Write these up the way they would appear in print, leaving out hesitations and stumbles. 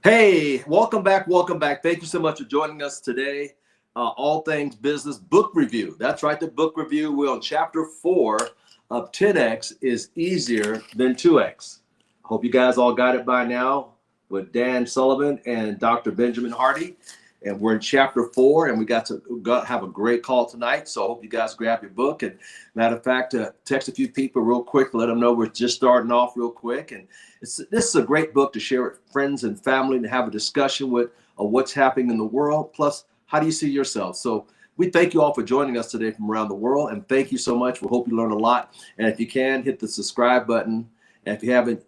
Hey, welcome back. Welcome back. Thank you so much for joining us today. All things business book review. That's right, the book review. We're on chapter 4 of 10x is easier than 2x. Hope you guys all got it by now with Dan Sullivan and Dr. Benjamin Hardy. And we're in chapter 4, and we got to have a great call tonight. So I hope you guys grab your book. And matter of fact, text a few people real quick, let them know we're just starting off real quick. And this is a great book to share with friends and family and have a discussion with what's happening in the world. Plus, how do you see yourself? So we thank you all for joining us today from around the world. And thank you so much. We hope you learned a lot. And if you can, hit the subscribe button. And if you haven't,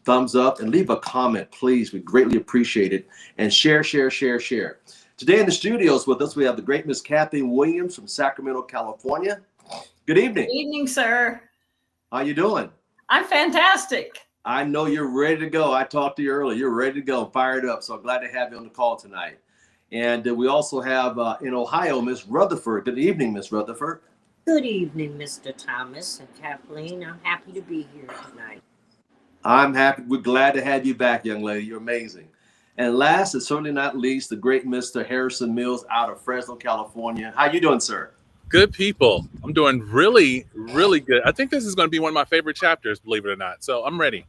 thumbs up and leave a comment, please. We greatly appreciate it. And share. Today in the studios with us, we have the great Miss Kathleen Williams from Sacramento, California. Good evening. Good evening, sir. How you doing? I'm fantastic. I know you're ready to go. I talked to you earlier. You're ready to go, fired up. So I'm glad to have you on the call tonight. And we also have in Ohio, Miss Rutherford. Good evening, Miss Rutherford. Good evening, Mr. Thomas and Kathleen. I'm happy to be here tonight. I'm happy. We're glad to have you back, young lady. You're amazing. And last and certainly not least, the great Mr. Harrison Mills out of Fresno, California. How you doing, sir? Good people. I'm doing really, really good. I think this is going to be one of my favorite chapters, believe it or not. So I'm ready.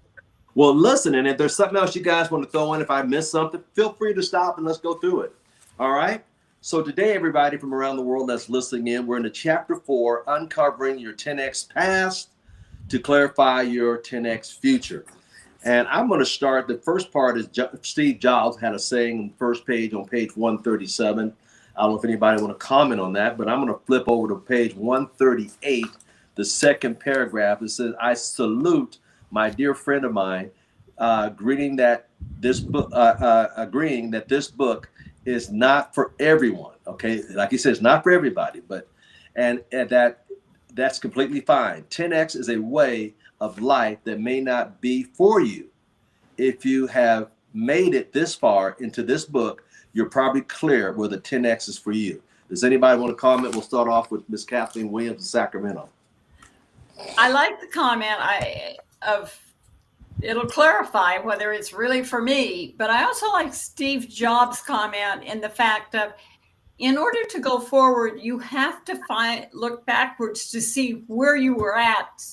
Well, listen, and if there's something else you guys want to throw in, if I missed something, feel free to stop and let's go through it. All right? So today, everybody from around the world that's listening in, we're in the chapter 4, uncovering your 10x past to clarify your 10x future. And I'm going to start. The first part is Steve Jobs had a saying on the first page on page 137. I don't know if anybody want to comment on that, but I'm going to flip over to page 138, the second paragraph. It says, I salute my dear friend of mine, agreeing that this book is not for everyone. Okay, like he says, not for everybody, but and that's completely fine. 10x is a way of life that may not be for you. If you have made it this far into this book, you're probably clear where the 10x is for you. Does anybody want to comment? We'll start off with Miss Kathleen Williams of Sacramento. I like the comment it'll clarify whether it's really for me, but I also like Steve Jobs' comment in the fact of, in order to go forward, you have to look backwards to see where you were at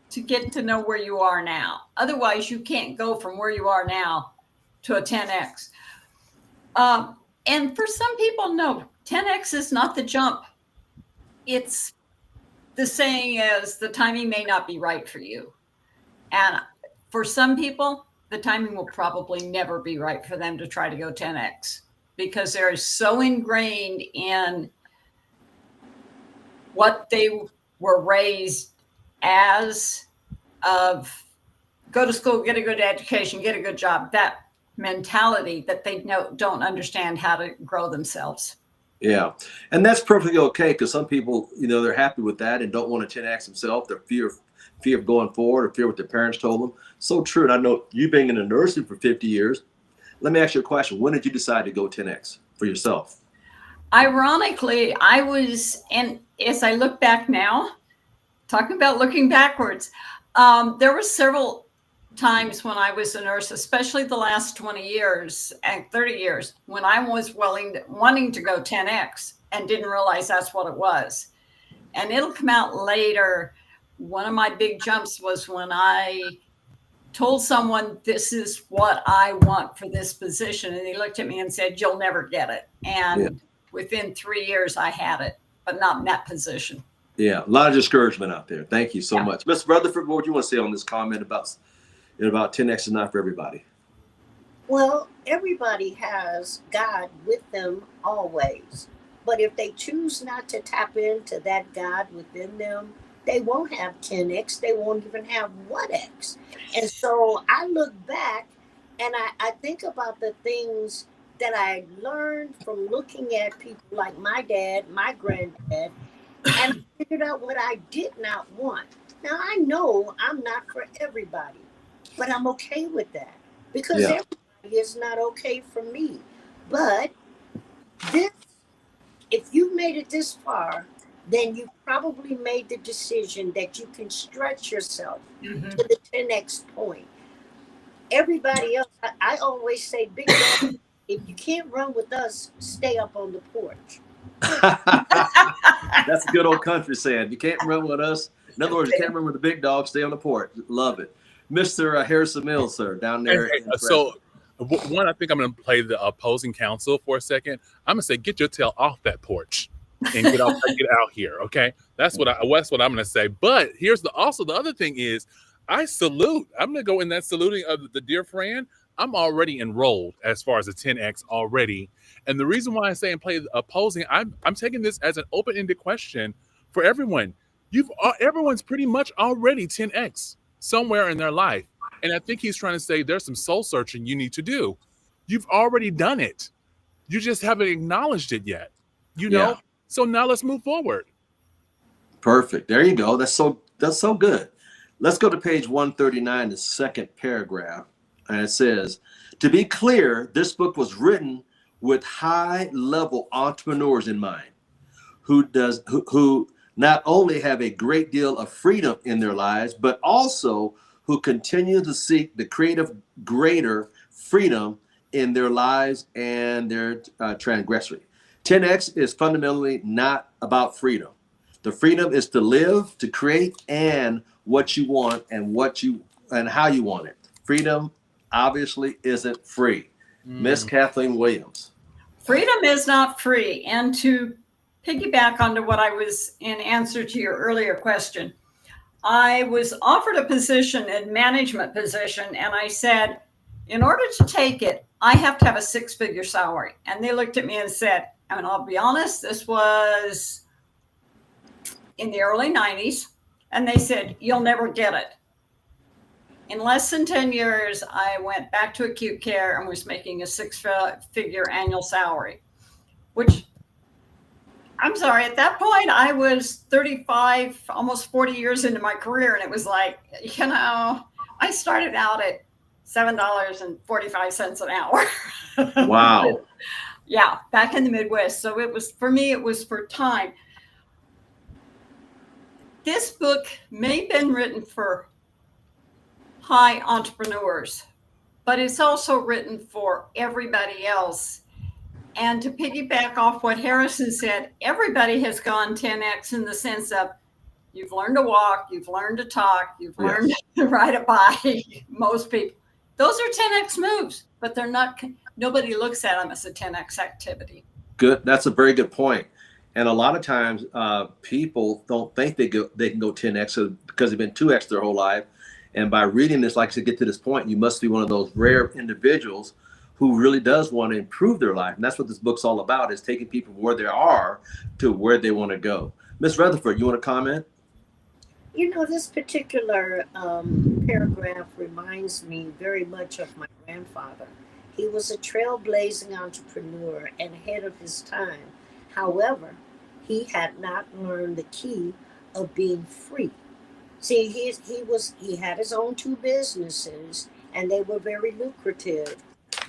to get to know where you are now. Otherwise, you can't go from where you are now to a 10x. And for some people, no, 10x is not the jump. It's the saying is the timing may not be right for you. And for some people, the timing will probably never be right for them to try to go 10x because they're so ingrained in what they were raised as of go to school, get a good education, get a good job, that mentality that they don't understand how to grow themselves. Yeah, and that's perfectly okay because some people, they're happy with that and don't want to 10x themselves. Their fear of going forward or fear what their parents told them. So true. And I know you being in the nursing for 50 years. Let me ask you a question. When did you decide to go 10x for yourself? Ironically, I was, and as I look back now, talking about looking backwards, there were several times when I was a nurse, especially the last 20 years and 30 years, when I was wanting to go 10x and didn't realize that's what it was. And it'll come out later. One of my big jumps was when I told someone, this is what I want for this position. And he looked at me and said, you'll never get it. And within 3 years, I had it, but not in that position. Yeah, a lot of discouragement out there. Thank you so much. Ms. Rutherford, what would you want to say on this comment about 10x is not for everybody? Well, everybody has God with them always. But if they choose not to tap into that God within them, they won't have 10x. They won't even have 1x. And so I look back and I think about the things that I learned from looking at people like my dad, my granddad, and figured out what I did not want. Now, I know I'm not for everybody, but I'm okay with that because everybody is not okay for me. But if you made it this far, then you probably made the decision that you can stretch yourself to the 10x point. Everybody else, I always say, big dog, if you can't run with us, stay up on the porch. That's a good old country saying. You can't run with us. In other words, you can't run with the big dog. Stay on the porch. Love it. Mr. Harrison Mills, sir, down there. Hey, one, I think I'm going to play the opposing counsel for a second. I'm going to say, get your tail off that porch and get out here. Okay, that's what I'm going to say. But here's the other thing is, I salute. I'm going to go in that saluting of the dear friend. I'm already enrolled as far as the 10X already. And the reason why I say and play the opposing, I'm taking this as an open-ended question for everyone. Everyone's pretty much already 10X somewhere in their life. And I think he's trying to say there's some soul searching you need to do. You've already done it. You just haven't acknowledged it yet. You know? Yeah. So now let's move forward. Perfect. There you go. That's so good. Let's go to page 139, the second paragraph. And it says, to be clear, this book was written with high-level entrepreneurs in mind, who not only have a great deal of freedom in their lives, but also who continue to seek the creative greater freedom in their lives and their transgression. 10X is fundamentally not about freedom. The freedom is to live, to create, and what you want and how you want it. Freedom obviously isn't free. Miss Kathleen Williams. Freedom is not free. And to piggyback onto what I was in answer to your earlier question, I was offered a position, a management position, and I said, in order to take it, I have to have a 6-figure salary. And they looked at me and said, and I'll be honest, this was in the early 90s. And they said, you'll never get it. In less than 10 years, I went back to acute care and was making a 6-figure annual salary, which, I'm sorry, at that point, I was 35, almost 40 years into my career. And it was like, I started out at $7.45 an hour. Wow. Yeah, back in the Midwest. So it was, for me, it was for time. This book may have been written for high entrepreneurs, but it's also written for everybody else. And to piggyback off what Harrison said, everybody has gone 10X in the sense of you've learned to walk, you've learned to talk, you've learned to ride a bike. Most people, those are 10X moves, but they're not, nobody looks at them as a 10X activity. Good. That's a very good point. And a lot of times people don't think they can go 10X because they've been 2X their whole life. And by reading this, like I said, get to this point, you must be one of those rare individuals who really does want to improve their life. And that's what this book's all about, is taking people where they are to where they want to go. Ms. Rutherford, you want to comment? You know, this particular paragraph reminds me very much of my grandfather. He was a trailblazing entrepreneur and ahead of his time. However, he had not learned the key of being free. See, he had his own 2 businesses, and they were very lucrative.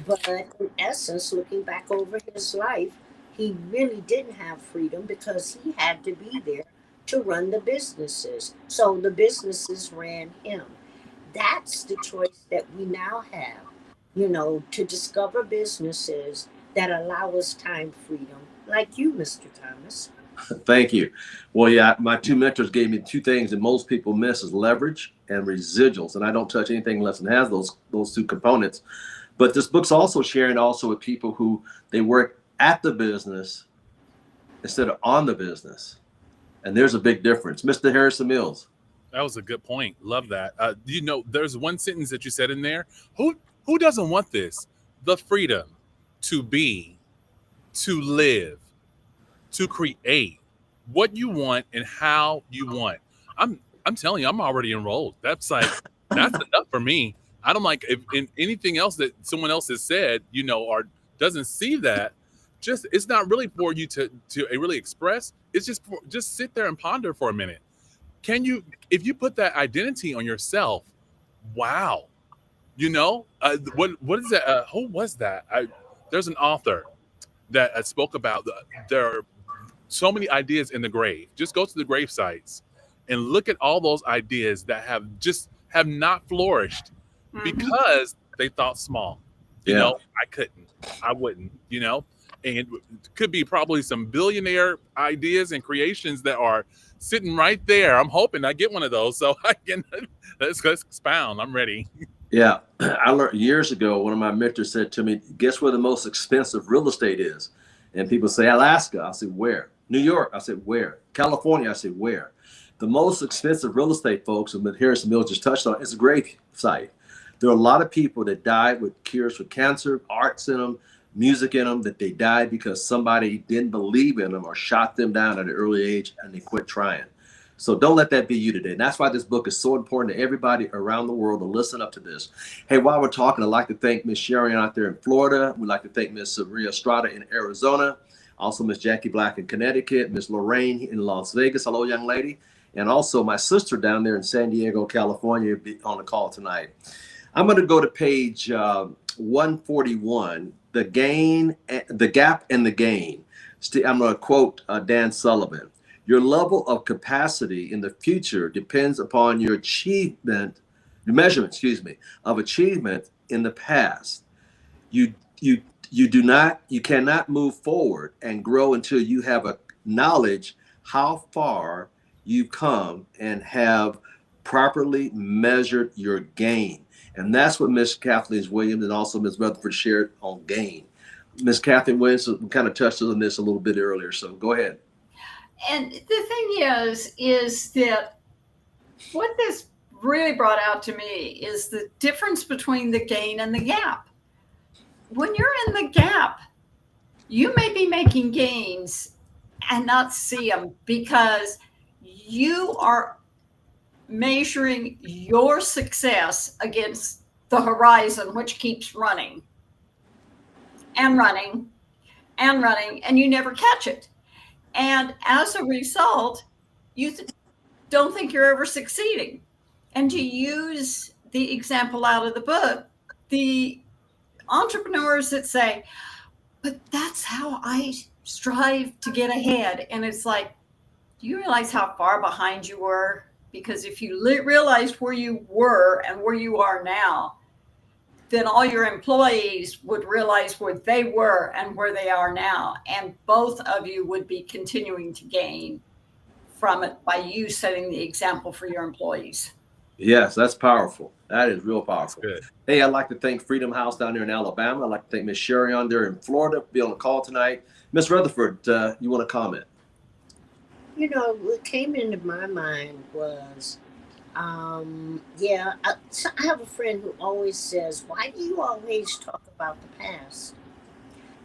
But in essence, looking back over his life, he really didn't have freedom because he had to be there to run the businesses. So the businesses ran him. That's the choice that we now have, to discover businesses that allow us time freedom, like you, Mr. Thomas. Thank you. Well, yeah, my 2 mentors gave me 2 things that most people miss is leverage and residuals. And I don't touch anything unless it has those 2 components. But this book's also sharing with people who they work at the business instead of on the business. And there's a big difference. Mr. Harrison Mills. That was a good point. Love that. There's one sentence that you said in there. Who doesn't want this? The freedom to be, to live, to create what you want and how you want. I'm telling you, I'm already enrolled. That's enough for me. I don't like if in anything else that someone else has said, or doesn't see that. It's not really for you to really express. It's just sit there and ponder for a minute. If you put that identity on yourself, wow, what is that? Who was that? There's an author that spoke about there are so many ideas in the grave. Just go to the grave sites and look at all those ideas that have not flourished because they thought small. Yeah. I wouldn't, and it could be probably some billionaire ideas and creations that are sitting right there. I'm hoping I get one of those so I can let's expound. I'm ready. Yeah. I learned years ago, one of my mentors said to me, guess where the most expensive real estate is? And people say Alaska. I said, where? New York. I said, where? California. I said, where? The most expensive real estate, folks, and Harrison Mills just touched on, is a grave site. There are a lot of people that died with cures for cancer, arts in them, music in them, that they died because somebody didn't believe in them or shot them down at an early age and they quit trying. So don't let that be you today. And that's why this book is so important to everybody around the world to listen up to this. Hey, while we're talking, I'd like to thank Miss Sharon out there in Florida. We'd like to thank Miss Maria Estrada in Arizona. Also Miss Jackie Black in Connecticut, Miss Lorraine in Las Vegas. Hello, young lady. And also my sister down there in San Diego, California, on the call tonight. I'm going to go to page 141, the gap and the gain. I'm going to quote Dan Sullivan. Your level of capacity in the future depends upon your measurement of achievement in the past. You cannot move forward and grow until you have a knowledge how far you've come and have properly measured your gain. And that's what Miss Kathleen Williams and also Miss Rutherford shared on gain. Miss Kathleen Williams kind of touched on this a little bit earlier, so go ahead. And the thing is that what this really brought out to me is the difference between the gain and the gap. When you're in the gap, you may be making gains and not see them because you are measuring your success against the horizon, which keeps running and running and running, and you never catch it. And as a result, you don't think you're ever succeeding. And to use the example out of the book, the entrepreneurs that say, but that's how I strive to get ahead. And it's like, do you realize how far behind you were? Because if you realized where you were and where you are now, then all your employees would realize where they were and where they are now. And both of you would be continuing to gain from it by you setting the example for your employees. Yes, that's powerful. That is real powerful. Good. Hey, I'd like to thank Freedom House down there in Alabama. I'd like to thank Miss Sherry on there in Florida, be on the call tonight. Miss Rutherford, you want to comment? What came into my mind was, I have a friend who always says, why do you always talk about the past?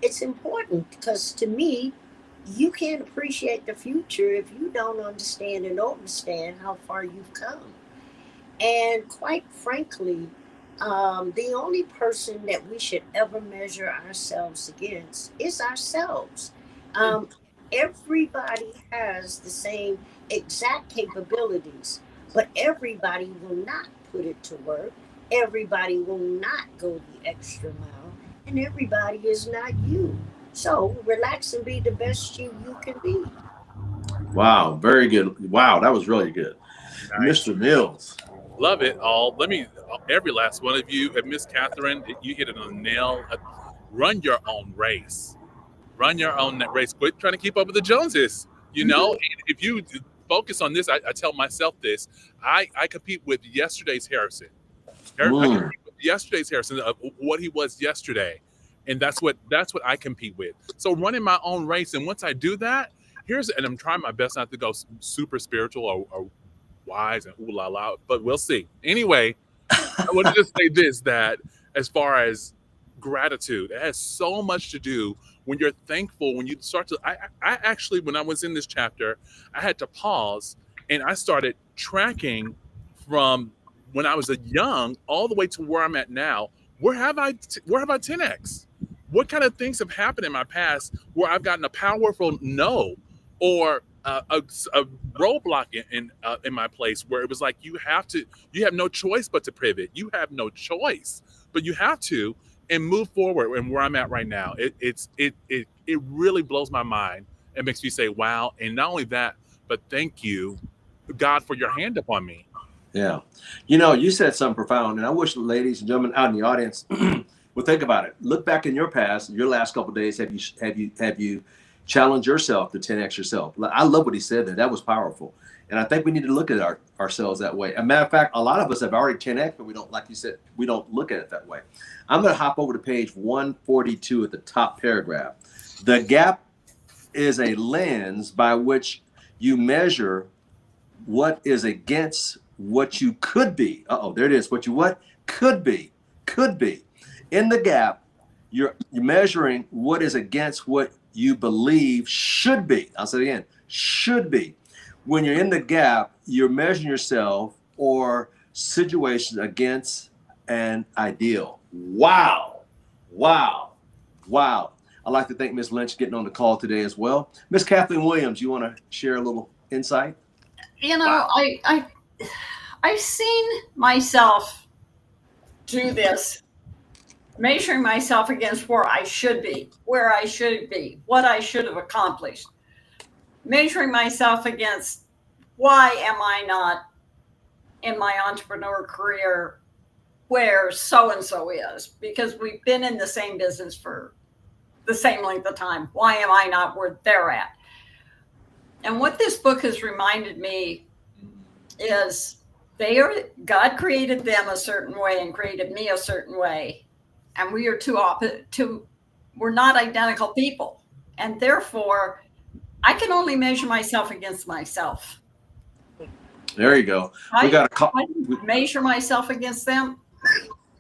It's important because to me, you can't appreciate the future if you don't understand and understand how far you've come. And quite frankly, the only person that we should ever measure ourselves against is ourselves. Everybody has the same exact capabilities, but everybody will not put it to work. Everybody will not go the extra mile, and everybody is not you. So relax and be the best you can be. Wow, very good. Wow, that was really good. Nice. Mr. Mills. Love it all. Every last one of you, Miss Catherine, you hit it on the nail. Run your own race. Run your own race. Quit trying to keep up with the Joneses. If you focus on this, I tell myself this. I compete with yesterday's Harrison. I compete with yesterday's Harrison of what he was yesterday, and that's what I compete with. So running my own race, and once I do that, and I'm trying my best not to go super spiritual or wise and ooh la la, but we'll see. Anyway, I want to just say this, that as far as gratitude, it has so much to do when you're thankful, when you start to, I actually, when I was in this chapter, I had to pause and I started tracking from when I was a young all the way to where I'm at now. Where have I 10X? What kind of things have happened in my past where I've gotten a powerful no or a roadblock in my place where it was like you have no choice but to pivot. You have no choice, but you have to and move forward. And where I'm at right now, it really blows my mind. It makes me say, wow. And not only that, but thank you, God, for your hand upon me. Yeah. You know, you said something profound, and I wish ladies and gentlemen out in the audience would think about it. Look back in your past, your last couple of days. Have you challenged yourself to 10x yourself? I love what he said there. That was powerful. And I think we need to look at ourselves that way. As a matter of fact, a lot of us have already 10x, but we don't, like you said, we don't look at it that way. I'm going to hop over to page 142 at the top paragraph. The gap is a lens by which you measure what is against what you could be. There it is. What could be. In the gap, you're measuring what is against what you believe should be. I'll say it again, should be. When you're in the gap, you're measuring yourself or situations against an ideal. Wow. I'd like to thank Ms. Lynch getting on the call today as well. Ms. Kathleen Williams, you want to share a little insight? You know, I've seen myself do this, measuring myself against where I should be, what I should have accomplished, measuring myself against why am I not in my entrepreneur career where so-and-so is, because we've been in the same business for the same length of time. Why am I not where they're at? And what this book has reminded me is God created them a certain way and created me a certain way. And we are we're not identical people. And therefore, I can only measure myself against myself. There you go. I measure myself against them.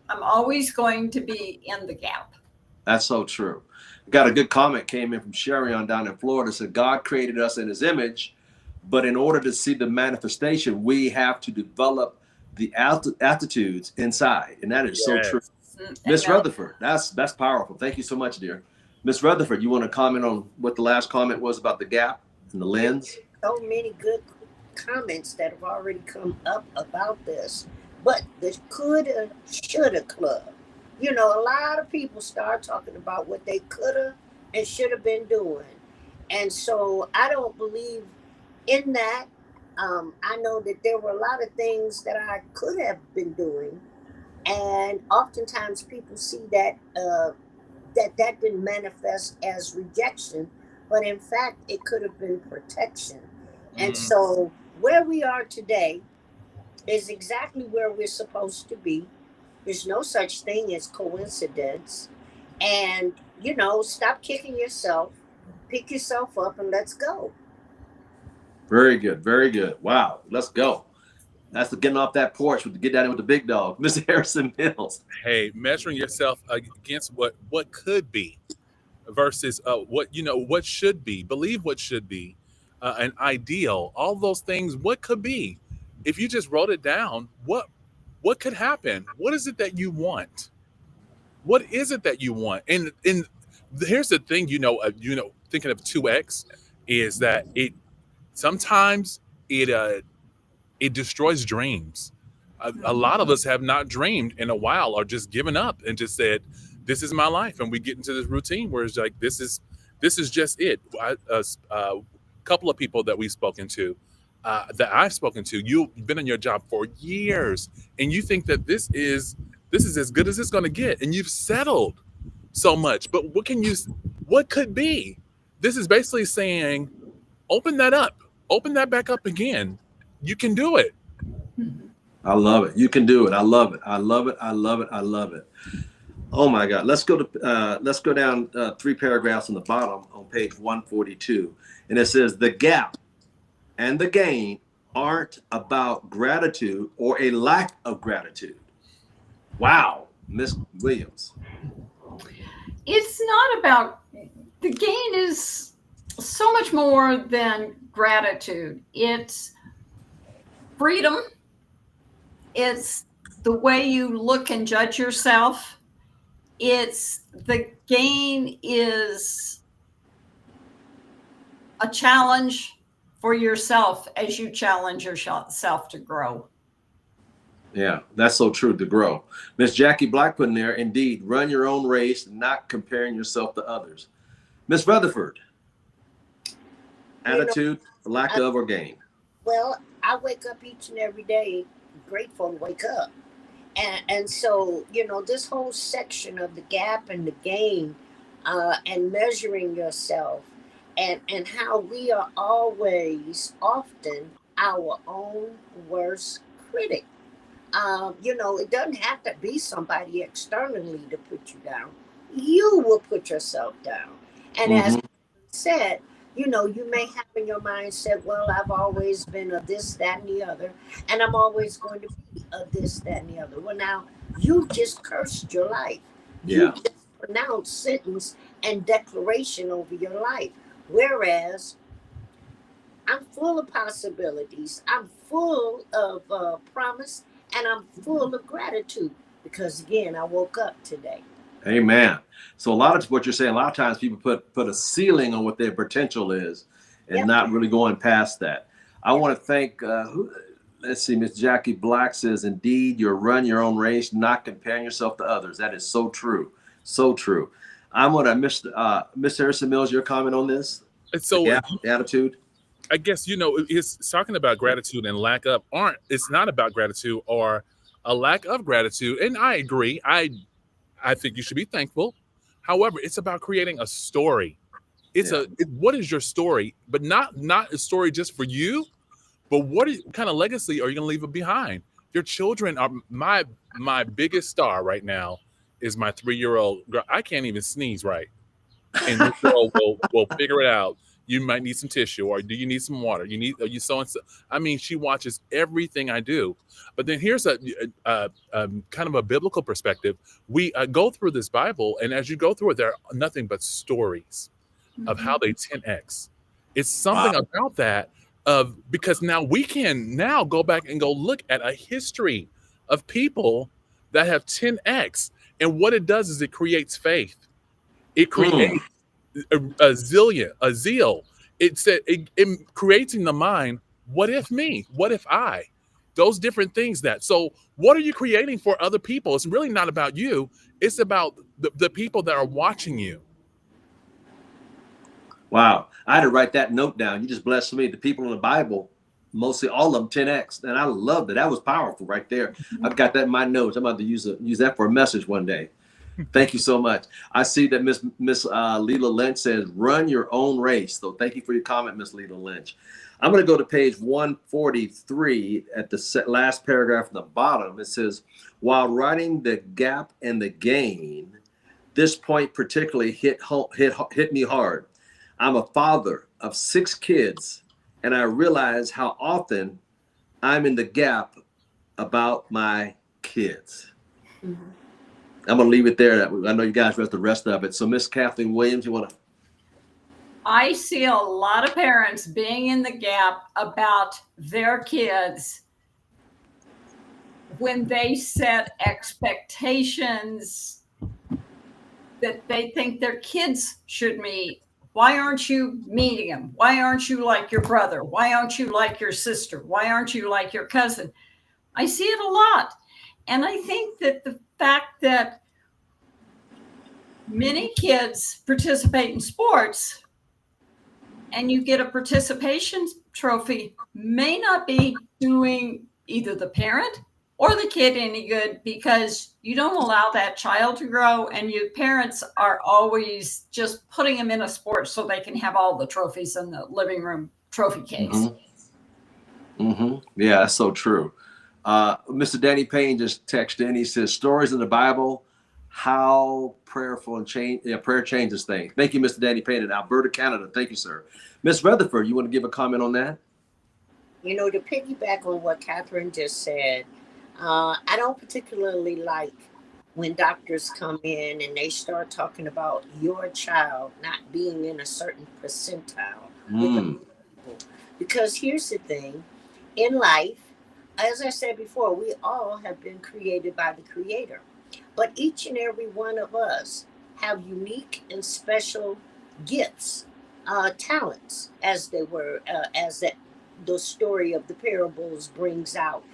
I'm always going to be in the gap. That's so true. Got a good comment came in from Sherry on down in Florida. Said God created us in his image, but in order to see the manifestation, we have to develop the attitudes inside. And that is so true. Miss Rutherford, that's powerful. Thank you so much, dear. Miss Rutherford, you want to comment on what the last comment was about the gap and the lens? So many good comments that have already come up about this, but the coulda, shoulda club. You know, a lot of people start talking about what they coulda and should have been doing. And so I don't believe in that. I know that there were a lot of things that I could have been doing. And oftentimes people see that that didn't manifest as rejection, but in fact, it could have been protection. And so where we are today is exactly where we're supposed to be. There's no such thing as coincidence. And, you know, stop kicking yourself, pick yourself up, and let's go. Very good. Very good. Wow. Let's go. That's the getting off that porch to get down with the big dog. Mr. Harrison Mills. Hey, measuring yourself against what could be versus what should be. Believe what should be, an ideal, all those things, what could be. If you just wrote it down, what could happen? What is it that you want? What is it that you want? And here's the thing, thinking of 2X is that sometimes it destroys dreams. A lot of us have not dreamed in a while or just given up and just said, this is my life. And we get into this routine where it's like, this is just it. A couple of people that we've spoken to, that I've spoken to, you've been in your job for years and you think that this is as good as it's going to get. And you've settled so much, but what could be? This is basically saying, open that up, open that back up again. You can do it. I love it. You can do it. I love it. I love it. I love it. I love it. Oh my God. Let's go down 3 paragraphs on the bottom on page 142. And it says the gap and the gain aren't about gratitude or a lack of gratitude. Wow. Miss Williams. It's not about, the gain is so much more than gratitude. It's freedom. It's the way you look and judge yourself. It's the gain is a challenge for yourself as you challenge yourself to grow. Yeah, that's so true, to grow. Miss Jackie Black put in there, indeed, run your own race, not comparing yourself to others. Miss Rutherford, attitude, lack of, or gain? Well, I wake up each and every day grateful to wake up. And so, this whole section of the gap and the gain, and measuring yourself, and how we are always, often, our own worst critic. It doesn't have to be somebody externally to put you down. You will put yourself down. And as Hmm. said, you may have in your mindset, well, I've always been a this, that, and the other, and I'm always going to be a this, that, and the other. Well, now you just cursed your life. You Yeah. just pronounced sentence and declaration over your life. Whereas I'm full of possibilities. I'm full of promise, and I'm full of gratitude because, again, I woke up today. Amen. So a lot of what you're saying, a lot of times people put a ceiling on what their potential is, and Yep. not really going past that. I want to thank. Let's see, Miss Jackie Black says, "Indeed, you run your own race, not comparing yourself to others." That is so true, so true. I'm gonna Miss Harrison Mills. Your comment on this? And The so gap, the attitude. I guess it's talking about gratitude and lack of aren't. It's not about gratitude or a lack of gratitude. And I agree. I think you should be thankful. However, it's about creating a story. Yeah. What is your story? But not a story just for you, but what kind of legacy are you going to leave behind? Your children are my biggest star right now is my 3-year-old girl. I can't even sneeze right, and this girl will figure it out. You might need some tissue, or do you need some water? Are you so and so? I mean, she watches everything I do. But then here's a kind of a biblical perspective. We go through this Bible, and as you go through it, there are nothing but stories of how they 10x. It's something Wow. about that because now we can now go back and go look at a history of people that have 10x, and what it does is it creates faith. It Mm. creates a zeal. It creates in the mind, what if me? What if I? Those different things so what are you creating for other people? It's really not about you. It's about the people that are watching you. Wow. I had to write that note down. You just blessed me. The people in the Bible, mostly all of them 10x. And I loved it. That was powerful right there. I've got that in my notes. I'm about to use that for a message one day. Thank you so much. I see that Miss Leela Lynch says, run your own race. So thank you for your comment, Miss Leela Lynch. I'm going to go to page 143 at the last paragraph at the bottom. It says, while writing the gap and the gain, this point particularly hit me hard. I'm a father of 6 kids, and I realize how often I'm in the gap about my kids. Mhm. I'm going to leave it there. I know you guys read the rest of it. So, Miss Kathleen Williams, you want to? I see a lot of parents being in the gap about their kids when they set expectations that they think their kids should meet. Why aren't you meeting them? Why aren't you like your brother? Why aren't you like your sister? Why aren't you like your cousin? I see it a lot. And I think that the fact that many kids participate in sports and you get a participation trophy may not be doing either the parent or the kid any good, because you don't allow that child to grow, and your parents are always just putting them in a sport so they can have all the trophies in the living room trophy case. Yeah, that's so true. Mr. Danny Payne just texted in. He says, stories in the Bible, how prayerful and prayer changes things. Thank you, Mr. Danny Payne in Alberta, Canada. Thank you, sir. Miss Rutherford, you want to give a comment on that? To piggyback on what Catherine just said, I don't particularly like when doctors come in and they start talking about your child not being in a certain percentile with other people. Because here's the thing, in life, as I said before, we all have been created by the Creator. But each and every one of us have unique and special gifts, talents, as they were, as that the story of the parables brings out.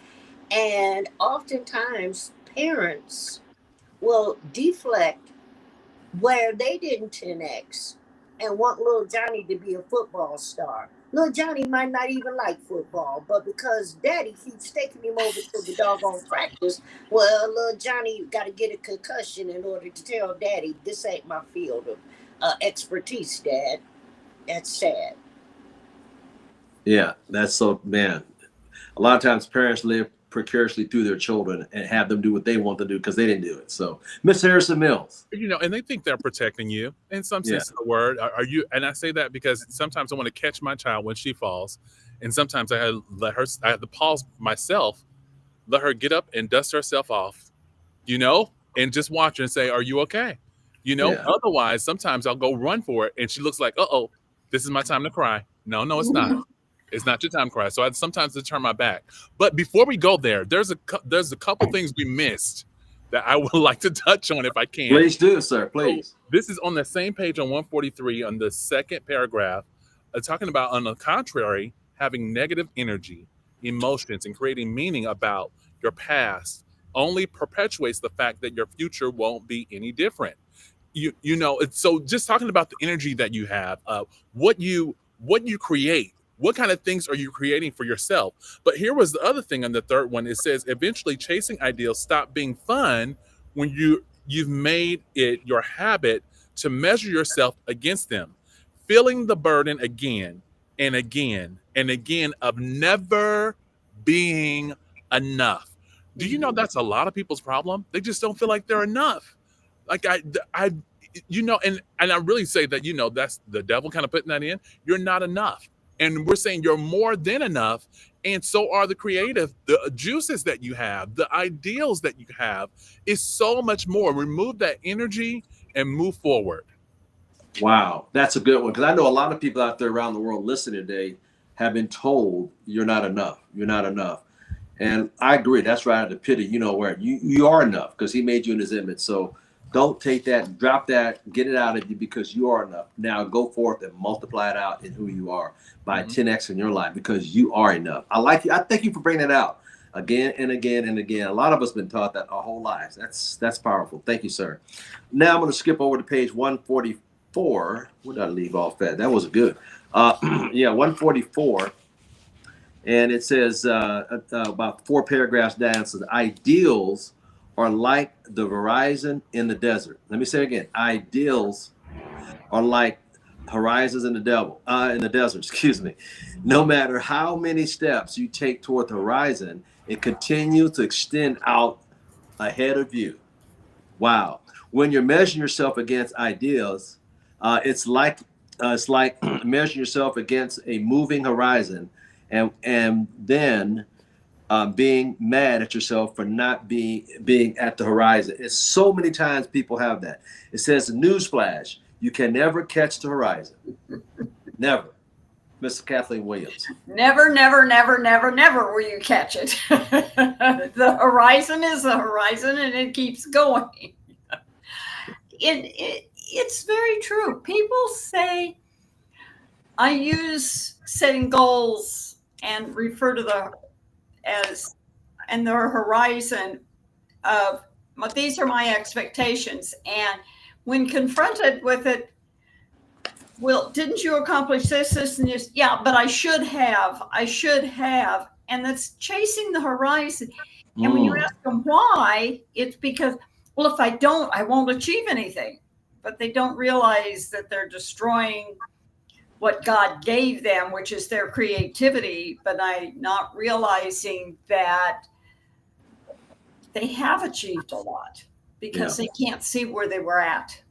And oftentimes, parents will deflect where they didn't 10x and want little Johnny to be a football star. Little Johnny might not even like football, but because Daddy keeps taking him over to the doggone practice, well, little Johnny got to get a concussion in order to tell Daddy, this ain't my field of expertise, Dad. That's sad. Yeah, that's so, man. A lot of times parents live precariously through their children and have them do what they want to do because they didn't do it. So, Miss Harrison Mills. And they think they're protecting you in some sense of the word. Are you? And I say that because sometimes I want to catch my child when she falls, and sometimes I have to pause myself, let her get up and dust herself off, and just watch her and say, "Are you okay?" Otherwise, sometimes I'll go run for it, and she looks like, "Uh-oh, this is my time to cry." No, it's not. It's not your time to cry. So I sometimes turn my back. But before we go there, there's a couple things we missed that I would like to touch on if I can. Please do, sir. Please. So this is on the same page on 143 on the second paragraph, talking about, on the contrary, having negative energy, emotions, and creating meaning about your past only perpetuates the fact that your future won't be any different. So just talking about the energy that you have, what you create. What kind of things are you creating for yourself? But here was the other thing on the third one. It says, eventually chasing ideals stop being fun when you've made it your habit to measure yourself against them, feeling the burden again and again and again of never being enough. Do you know that's a lot of people's problem? They just don't feel like they're enough. Like and I really say that, that's the devil kind of putting that in. You're not enough. And we're saying you're more than enough. And so are the juices that you have, the ideals that you have is so much more. Remove that energy and move forward. Wow, that's a good one. Because I know a lot of people out there around the world listening today have been told you're not enough. You're not enough. And I agree. That's right at the pit of where you are enough because he made you in his image. So don't take that, drop that, get it out of you because you are enough. Now go forth and multiply it out in who you are by 10x in your life because you are enough. I like you. I thank you for bringing that out again and again and again. A lot of us been taught that our whole lives. That's powerful. Thank you, sir. Now I'm going to skip over to page 144. Where did I leave off at? That was good. 144. And it says about 4 paragraphs down, so the ideals are like the horizon in the desert. Let me say it again. Ideals are like horizons in the desert, excuse me. No matter how many steps you take toward the horizon, it continues to extend out ahead of you. Wow. When you're measuring yourself against ideals, it's like measuring yourself against a moving horizon and then being mad at yourself for not being at the horizon. It's so many times people have that. It says, newsflash, you can never catch the horizon. Never. Mrs. Kathleen Williams. Never, never, never, never, never will you catch it. The horizon is the horizon and it keeps going. It's very true. People say, I use setting goals and refer to their horizon of, but these are my expectations. And when confronted with it, well, didn't you accomplish this, and this? Yeah, but I should have. And that's chasing the horizon. And when you ask them why, it's because, well, if I don't, I won't achieve anything. But they don't realize that they're destroying what God gave them, which is their creativity, but not realizing that they have achieved a lot because they can't see where they were at.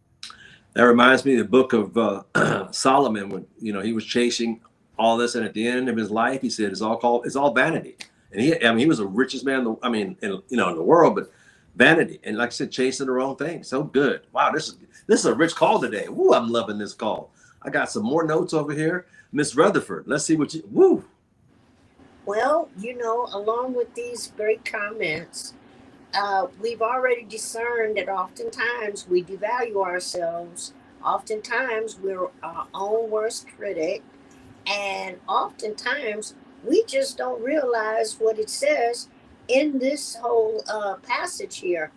That reminds me of the book of Solomon when he was chasing all this, and at the end of his life, he said it's all vanity. And he was the richest man in the world, but vanity. And like I said, chasing the wrong thing. So good. Wow, this is a rich call today. Woo, I'm loving this call. I got some more notes over here. Miss Rutherford, let's see what woo. Well, along with these great comments, we've already discerned that oftentimes we devalue ourselves. Oftentimes we're our own worst critic. And oftentimes we just don't realize what it says in this whole passage here.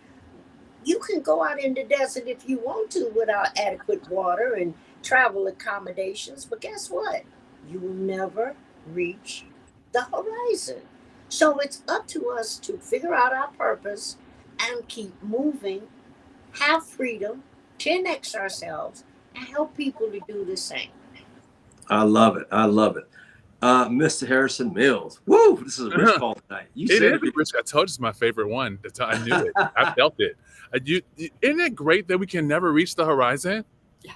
You can go out in the desert if you want to without adequate water and travel accommodations, but guess what? you will never reach the horizon. So it's up to us to figure out our purpose and keep moving, have freedom, 10x ourselves, and help people to do the same. I love it. I love it. Mr. Harrison Mills. Woo! This is a rich call tonight. You It said is, Rich. I told you it's my favorite one. That's how I knew it. I felt it. Isn't it great that we can never reach the horizon? Yeah.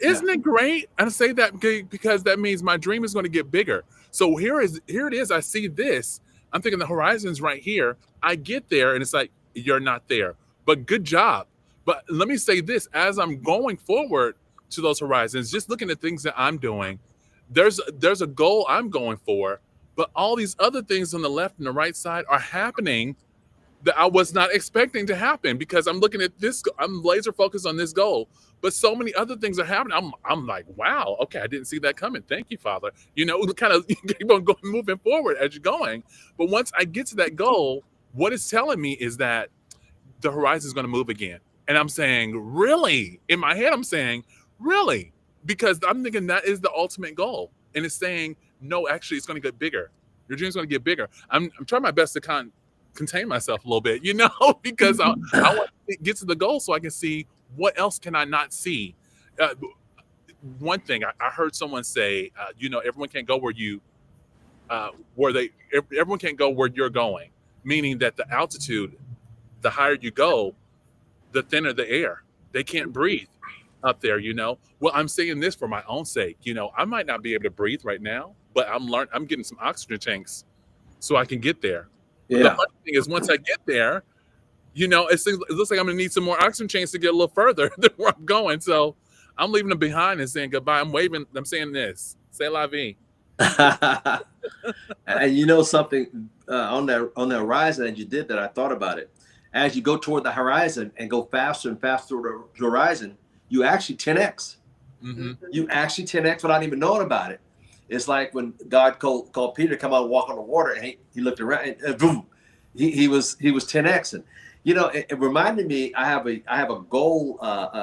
Isn't it great? I say that because that means my dream is going to get bigger. So here it is. I see this. I'm thinking the horizon's right here. I get there, and it's like, you're not there. But good job. But let me say this. As I'm going forward to those horizons, just looking at things that I'm doing, there's a goal I'm going for, but all these other things on the left and the right side are happening that I was not expecting to happen because I'm looking at this. I'm laser focused on this goal, but so many other things are happening. I'm like, wow, okay, I didn't see that coming. Thank you, Father. You know, kind of keep on moving forward as you're going. But once I get to that goal, what it's telling me is that the horizon is going to move again. And I'm saying, really? In my head, I'm saying, really? Because I'm thinking that is the ultimate goal. And it's saying, no, actually, it's going to get bigger. Your dream's going to get bigger. I'm trying my best to contain myself a little bit, you know, because I want to get to the goal so I can see what else can I not see. One thing I heard someone say, you know, everyone can't go everyone can't go where you're going, meaning that the altitude, the higher you go, the thinner the air. They can't breathe up there, you know. Well, I'm saying this for my own sake. You know, I might not be able to breathe right now, but I'm getting some oxygen tanks so I can get there. Yeah. The funny thing is, once I get there, you know, it looks like I'm gonna need some more oxygen chains to get a little further than where I'm going. So I'm leaving them behind and saying goodbye. I'm waving. I'm saying this. C'est la vie. And you know something on the horizon, as you did that, I thought about it. As you go toward the horizon and go faster and faster toward the horizon, you actually 10x. Mm-hmm. You actually 10x without even knowing about it. It's like when God called Peter to come out and walk on the water, and he looked around, and boom, he was 10xing. You know, it reminded me. I have a goal,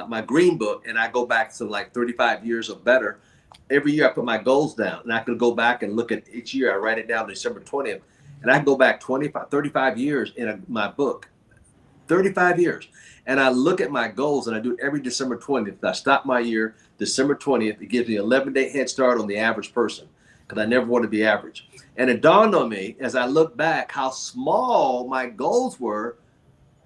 my green book, and I go back to like 35 years or better. Every year I put my goals down, and I could go back and look at each year. I write it down December 20th, and I can go back 35 years in my book, 35 years. And I look at my goals, and I do it every December 20th. I stop my year December 20th. It gives me an 11-day head start on the average person because I never want to be average. And it dawned on me as I look back how small my goals were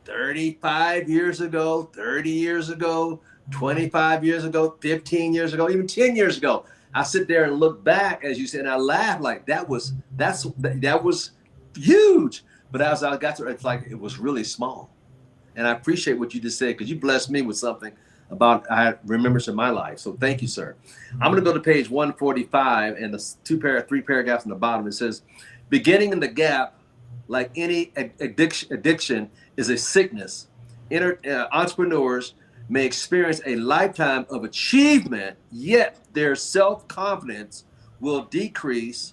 35 years ago, 30 years ago, 25 years ago, 15 years ago, even 10 years ago. I sit there and look back, as you said, and I laugh like that was huge. But as I got to it, it's like it was really small. And I appreciate what you just said because you blessed me with something about I remembrance in my life. So thank you, sir. I'm going to go to page 145 and the 3 paragraphs on the bottom. It says, beginning in the gap, like any addiction is a sickness. Entrepreneurs may experience a lifetime of achievement, yet their self-confidence will decrease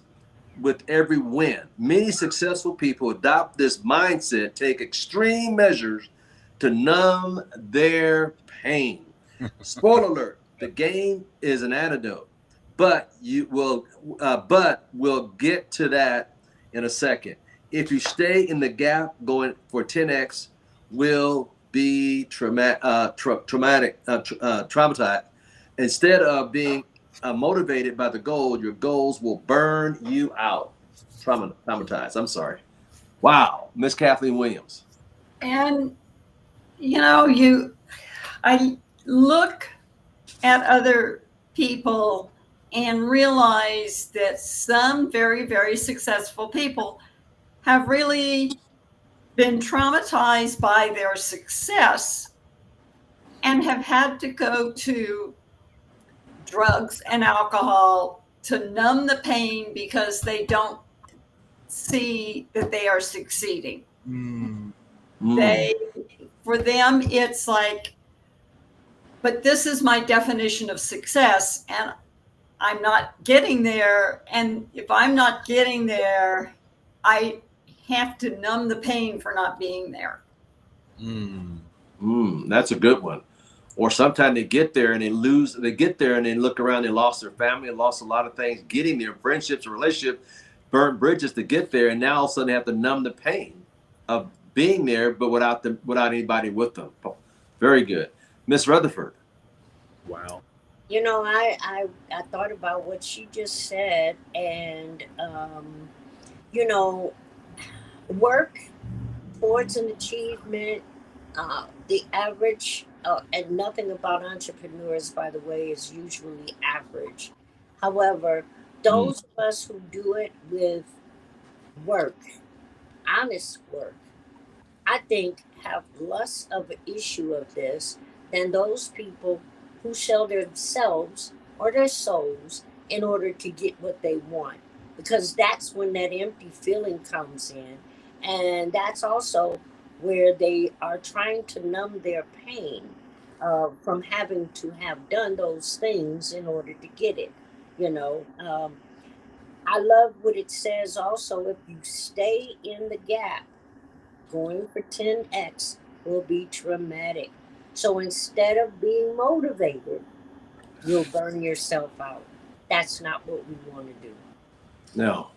with every win. Many successful people adopt this mindset, take extreme measures to numb their pain. Spoiler alert, the game is an antidote, but we'll get to that in a second. If you stay in the gap going for 10x, will be traumatized. Instead of being motivated by the goal, your goals will burn you out. Traumatized. I'm sorry. Wow, Miss Kathleen Williams. And you know, I look at other people and realize that some very, very successful people have really been traumatized by their success and have had to go to drugs and alcohol to numb the pain because they don't see that they are succeeding. For them, it's like, but this is my definition of success, and I'm not getting there. And if I'm not getting there, I have to numb the pain for not being there. That's a good one. Or sometimes they get there and they get there and they look around, they lost their family, lost a lot of things, getting there, friendships, relationship, burnt bridges to get there. And now all of a sudden they have to numb the pain of being there, but without anybody with them. Very good. Miss Rutherford. Wow. You know, I thought about what she just said, and you know, work towards an achievement. The average, and nothing about entrepreneurs, by the way, is usually average. However, those of us who do it with work, honest work, I think have less of an issue of this than those people who sell themselves or their souls in order to get what they want. Because that's when that empty feeling comes in. And that's also where they are trying to numb their pain from having to have done those things in order to get it. You know, I love what it says also, if you stay in the gap, going for 10x will be traumatic. So instead of being motivated, you'll burn yourself out. That's not what we want to do. No,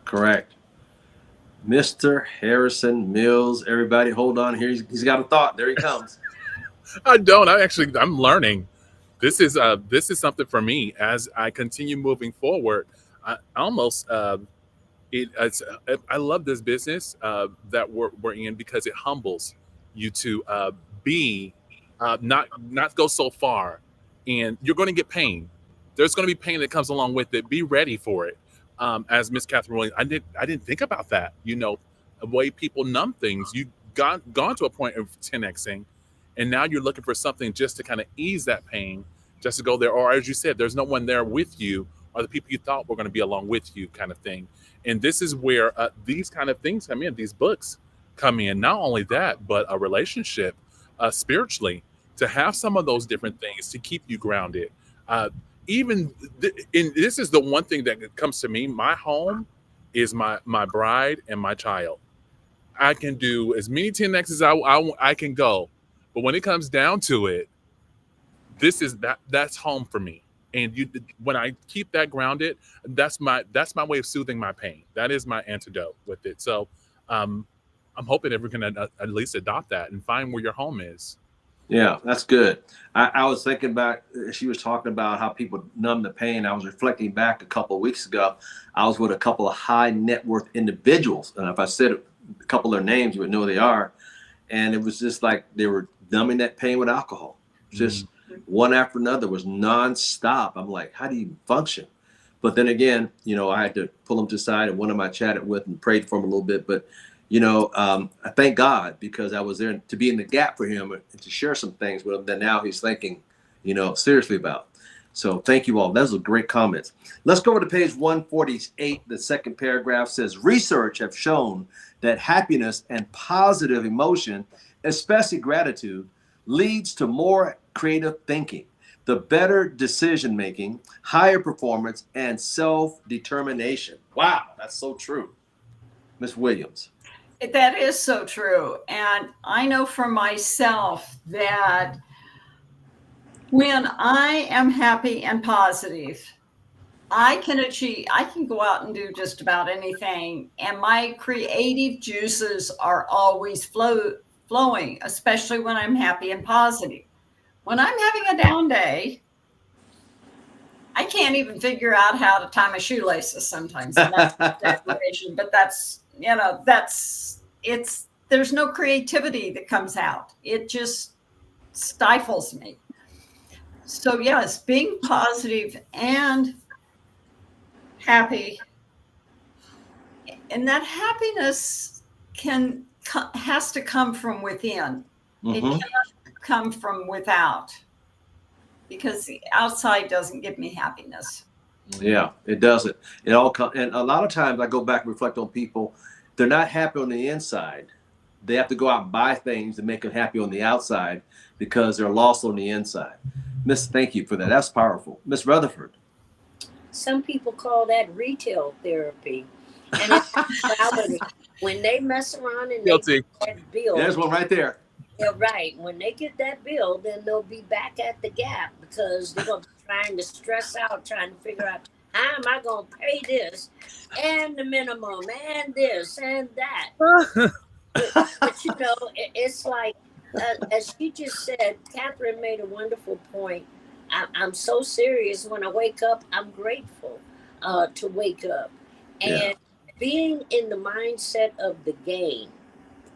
correct. Mr. Harrison Mills, everybody hold on here. He's got a thought. There he comes. I don't. I'm learning. This is something for me as I continue moving forward. I almost I love this business that we're in because it humbles you to be not go so far, and you're going to get pain. There's going to be pain that comes along with it. Be ready for it. As Miss Catherine Williams, I didn't think about that. You know, the way people numb things. You gone to a point of 10xing, and now you're looking for something just to kind of ease that pain, just to go there. Or as you said, there's no one there with you, or the people you thought were going to be along with you, kind of thing. And this is where these kind of things come in. These books come in. Not only that, but a relationship, spiritually, to have some of those different things to keep you grounded. And this is the one thing that comes to me. My home is my bride and my child. I can do as many 10x as I can go, but when it comes down to it, that's home for me. And when I keep that grounded, that's my way of soothing my pain. That is my antidote with it. So I'm hoping everyone can at least adopt that and find where your home is. Yeah, that's good. I was thinking about, she was talking about how people numb the pain. I was reflecting back a couple of weeks ago. I was with a couple of high net worth individuals. And if I said a couple of their names, you would know who they are. And it was just like they were numbing that pain with alcohol. Just one after another was nonstop. I'm like, how do you function? But then again, you know, I had to pull them to the side, and one of them I chatted with and prayed for him a little bit. But you know, I thank God because I was there to be in the gap for him and to share some things with him that now he's thinking, you know, seriously about. So thank you all. Those are great comments. Let's go over to page 148. The second paragraph says, research have shown that happiness and positive emotion, especially gratitude, leads to more creative thinking, the better decision making, higher performance, and self-determination. Wow, that's so true. Ms. Williams. That is so true. And I know for myself that when I am happy and positive, I can go out and do just about anything. And my creative juices are always flowing, especially when I'm happy and positive. When I'm having a down day, I can't even figure out how to tie my shoelaces sometimes. And that's desperation, but that's, you know, there's no creativity that comes out. It just stifles me. So yes, being positive and happy, and that happiness has to come from within. It cannot come from without, because the outside doesn't give me happiness. Yeah, it doesn't. It all comes, and a lot of times I go back and reflect on people. They're not happy on the inside. They have to go out and buy things to make them happy on the outside because they're lost on the inside. Miss, thank you for that. That's powerful. Miss Rutherford. Some people call that retail therapy. And it's reality. When they mess around and Guilty. they get that bill, There's one right there. Yeah, right. When they get that bill, then they'll be back at the Gap because they're gonna be trying to stress out, trying to figure out how am I gonna pay this and the minimum and this and that. But it's like as she just said, Catherine made a wonderful point. I'm so serious. When I wake up, I'm grateful to wake up, Yeah. and being in the mindset of the game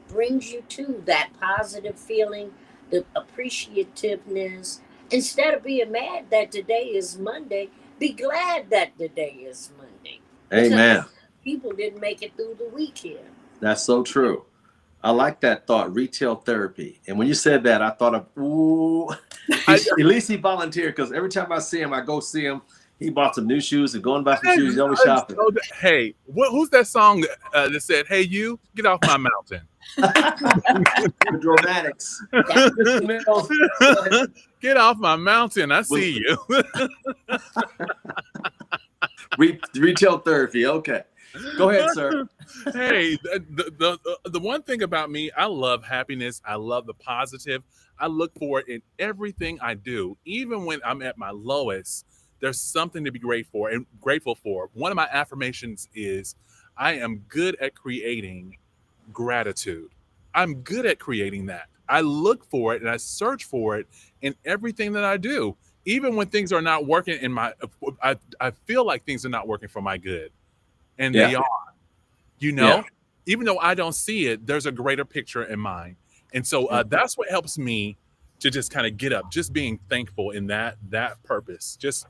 brings you to that positive feeling, the appreciativeness. Instead of being mad that today is Monday, be glad that today is Monday. Amen. People didn't make it through the weekend. That's so true. I like that thought, retail therapy. And when you said that, I thought of, ooh, at least he volunteered, because every time I see him, I go see him. He bought some new shoes and going back some shoes. He's always shopping. Hey, who's that song that said, "Hey, you get off my mountain"? The Dramatics. Get off my mountain. I see you. Retail therapy. Okay. Go ahead, sir. Hey, the one thing about me, I love happiness. I love the positive. I look for it in everything I do. Even when I'm at my lowest, there's something to be grateful for. One of my affirmations is I am good at creating gratitude. I'm good at creating that. I look for it and I search for it in everything that I do. Even when things are not working I feel like things are not working for my good. And they are, even though I don't see it, there's a greater picture in mind. And so that's what helps me to just kind of get up, just being thankful in that purpose, just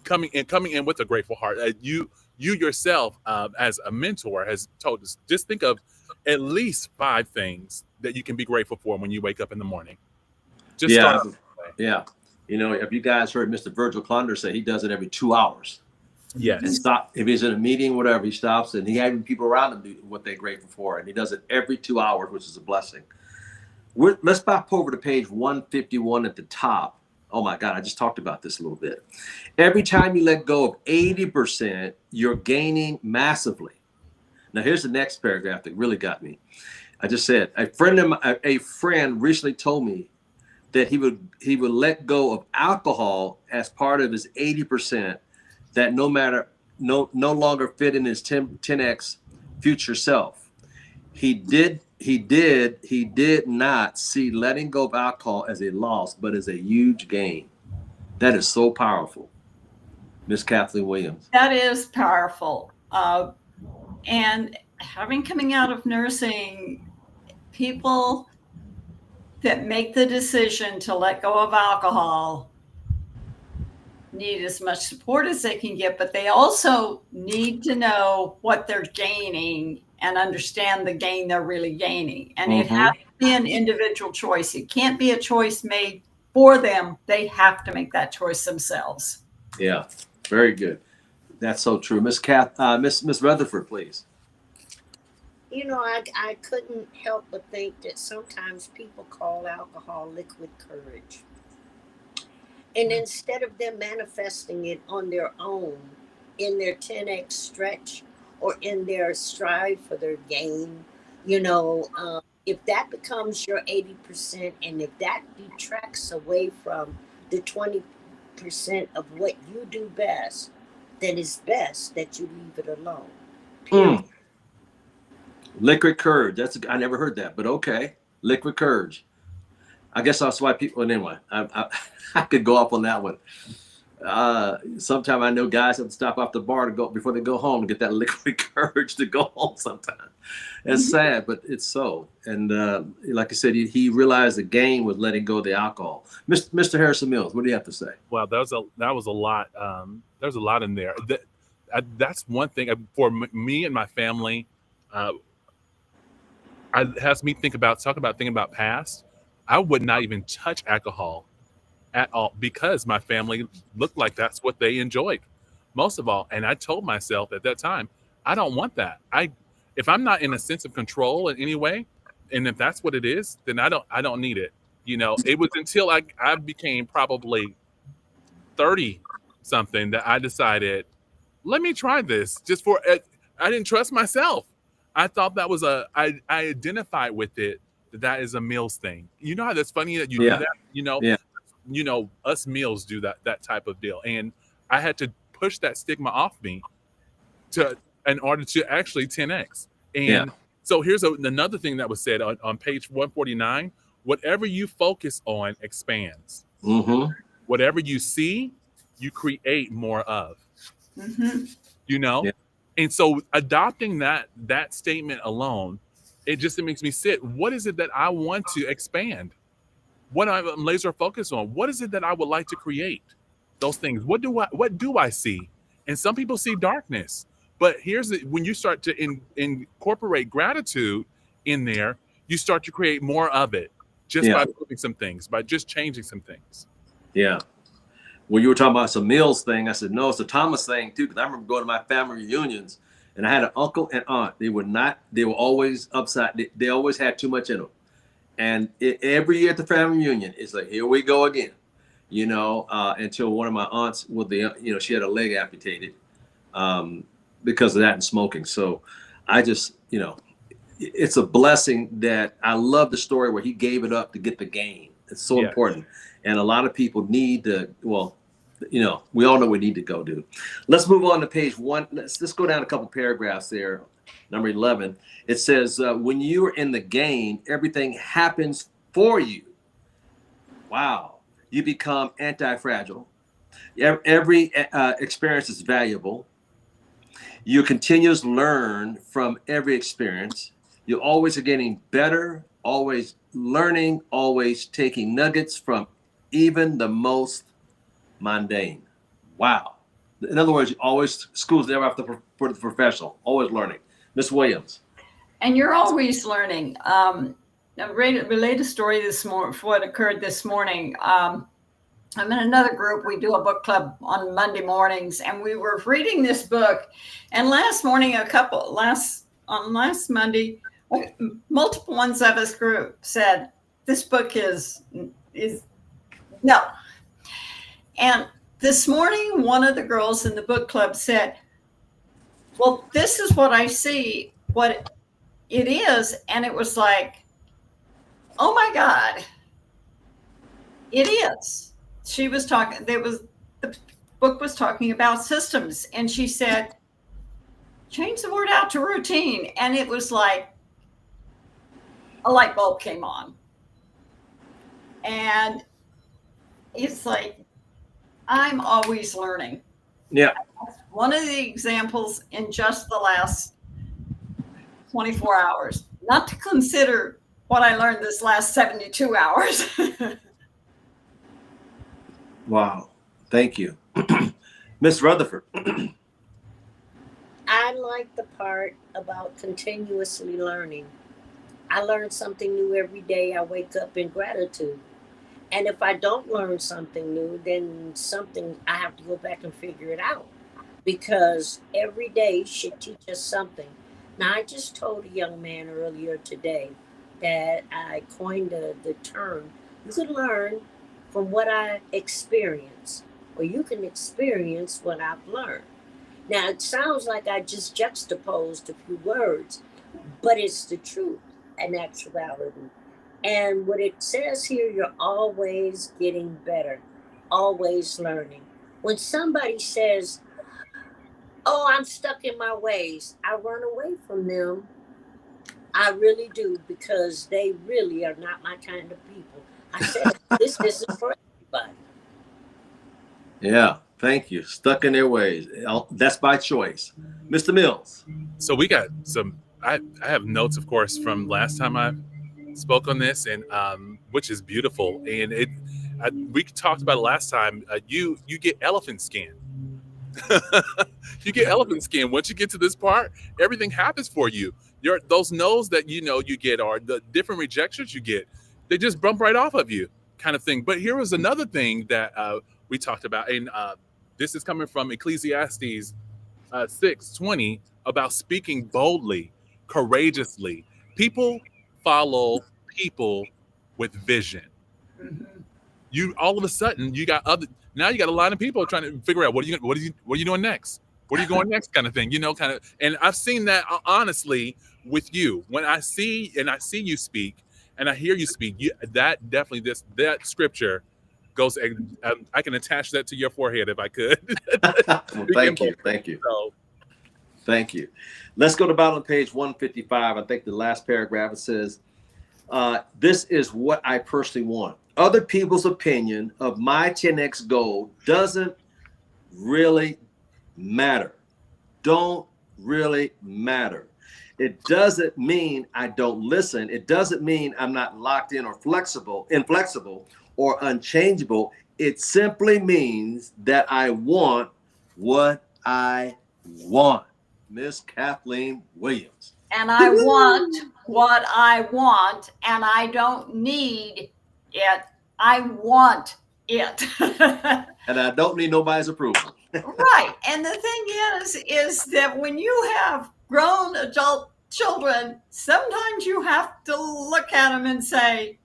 coming in with a grateful heart. You yourself, as a mentor, has told us, just think of at least 5 things that you can be grateful for when you wake up in the morning. Just start. Yeah. Have you guys heard Mr. Virgil Klunder say he does it every 2 hours? Yes. And stop. If he's in a meeting, whatever, he stops and he having people around him do what they're grateful for. And he does it every 2 hours, which is a blessing. Let's pop over to page 151 at the top. Oh my God, I just talked about this a little bit. Every time you let go of 80%, you're gaining massively. Now here's the next paragraph that really got me. I just said, a friend recently told me that he would let go of alcohol as part of his 80% that no longer fit in his 10x future self. He did not see letting go of alcohol as a loss, but as a huge gain. That is so powerful. Miss Kathleen Williams. That is powerful. And coming out of nursing, people that make the decision to let go of alcohol need as much support as they can get, but they also need to know what they're gaining and understand the gain they're really gaining. And it has to be an individual choice. It can't be a choice made for them. They have to make that choice themselves. Yeah, very good. That's so true. Miss Rutherford, please. I couldn't help but think that sometimes people call alcohol liquid courage. And instead of them manifesting it on their own in their 10x stretch or in their strive for their gain, if that becomes your 80% and if that detracts away from the 20% of what you do best, then it's best that you leave it alone. Period. Liquid courage. I never heard that, but okay. Liquid courage. I guess that's why people. Anyway, I could go off on that one. Sometimes I know guys have to stop off the bar to go before they go home to get that liquid courage to go home. Sometimes it's sad, but it's so. And like I said, he realized the gain was letting go of the alcohol. Mr. Harrison Mills, what do you have to say? Well, that was a lot. There's a lot in there. That's one thing for me and my family. It has me thinking about past. I would not even touch alcohol at all because my family looked like that's what they enjoyed most of all. And I told myself at that time, I don't want that. If I'm not in a sense of control in any way, and if that's what it is, then I don't need it. It was until I became probably 30 something that I decided, let me try this just I didn't trust myself. I thought that was I identified with it that is a Mills thing. You know how that's funny that you Yeah. do that? Yeah. Us Mills do that type of deal. And I had to push that stigma off me in order to actually 10X. And Yeah. so here's another thing that was said on page 149. Whatever you focus on expands. Mm-hmm. Whatever you see, you create more of. Mhm. Yeah. And so adopting that statement alone, it makes me sit. What is it that I want to expand? What I'm laser focused on? What is it that I would like to create? Those things. What do I see? And some people see darkness. But when you start to incorporate gratitude in there, you start to create more of it just Yeah. by moving some things, by just changing some things. Yeah. Well, you were talking about some Mills thing. I said, no, it's a Thomas thing too. Because I remember going to my family reunions and I had an uncle and aunt. They were always upside. They always had too much in them. And every year at the family reunion, it's like, here we go again, until one of my aunts she had a leg amputated because of that and smoking. So I just, it's a blessing that I love the story where he gave it up to get the gain. It's so important. And a lot of people need to, we all know we need to go do. Let's move on to page 1. Let's go down a couple paragraphs there. Number 11. It says, when you are in the game, everything happens for you. Wow. You become anti-fragile. Every experience is valuable. You continuously learn from every experience. You always are getting better, always learning, always taking nuggets from even the most mundane. Wow. In other words, school's never after for the professional, always learning. Miss Williams. And you're always learning. A related story for what occurred this morning. I'm in another group. We do a book club on Monday mornings, and we were reading this book. And last Monday, multiple ones of us group said, this book is no. And this morning, one of the girls in the book club said, well, this is what I see, what it is. And it was like, oh my God, it is. She was talking, the book was talking about systems. And she said, change the word out to routine. And it was like a light bulb came on. And it's like, I'm always learning. Yeah. One of the examples in just the last 24 hours, not to consider what I learned this last 72 hours. Wow. Thank you. Miss Rutherford. I like the part about continuously learning. I learn something new every day. I wake up in gratitude. And if I don't learn something new, then I have to go back and figure it out, because every day should teach us something. Now, I just told a young man earlier today that I coined the term, you can learn from what I experience, or you can experience what I've learned. Now, it sounds like I just juxtaposed a few words, but it's the truth and actuality. And what it says here, you're always getting better, always learning. When somebody says, oh, I'm stuck in my ways, I run away from them. I really do, because they really are not my kind of people. I said, this isn't for everybody. Yeah. Thank you. Stuck in their ways. That's by choice. Mr. Mills. So we got I have notes, of course, from last time I spoke on this, and which is beautiful. And we talked about it last time. You get elephant skin. You get elephant skin. Once you get to this part, everything happens for you. Those no's that you get, or the different rejections you get, they just bump right off of you, kind of thing. But here was another thing that we talked about, and this is coming from Ecclesiastes 6:20, about speaking boldly, courageously. People follow people with vision. Mm-hmm. You all of a sudden you got a line of people trying to figure out what are you doing next? Where are you going next, kind of thing, and I've seen that honestly with you. When I see you speak, And I hear you speak. That definitely, that scripture goes. I can attach that to your forehead if I could. Well, thank you. Thank you. So, Thank you. Let's go to about on page 155. I think the last paragraph, it says, this is what I personally want. Other people's opinion of my 10X goal doesn't really matter. Don't really matter. It doesn't mean I don't listen. It doesn't mean I'm not locked in or inflexible or unchangeable. It simply means that I want what I want. Miss Kathleen Williams. And I want what I want, and I don't need it. I want it. And I don't need nobody's approval. Right. And the thing is that when you have grown adult children, sometimes you have to look at them and say,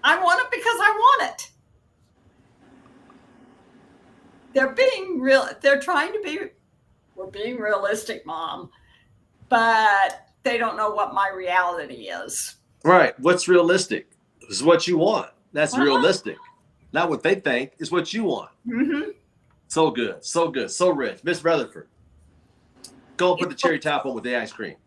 I want it because I want it. They're being real. They're trying to be, we're being realistic, Mom, but they don't know what my reality is. Right. What's realistic? Is what you want. That's Uh-huh. realistic. Not what they think. It's what you want. Mm-hmm. So good. So good. So rich. Miss Rutherford, go and put the cherry top on with the ice cream.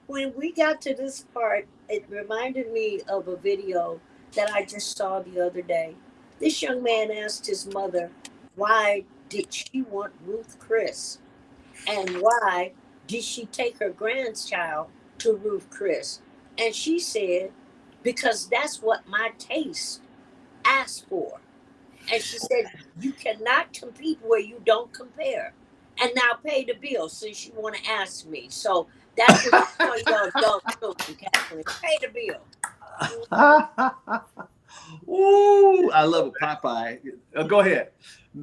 When we got to this part, it reminded me of a video that I just saw the other day. This young man asked his mother, why did she want Ruth Chris? And why did she take her grandchild to Ruth Chris? And she said, because that's what my taste asked for. And she said, you cannot compete where you don't compare. And now pay the bill since you want to ask me. So that's what you tell your adult children, Kathleen. Pay the bill. Ooh, I love it, Popeye. Go ahead.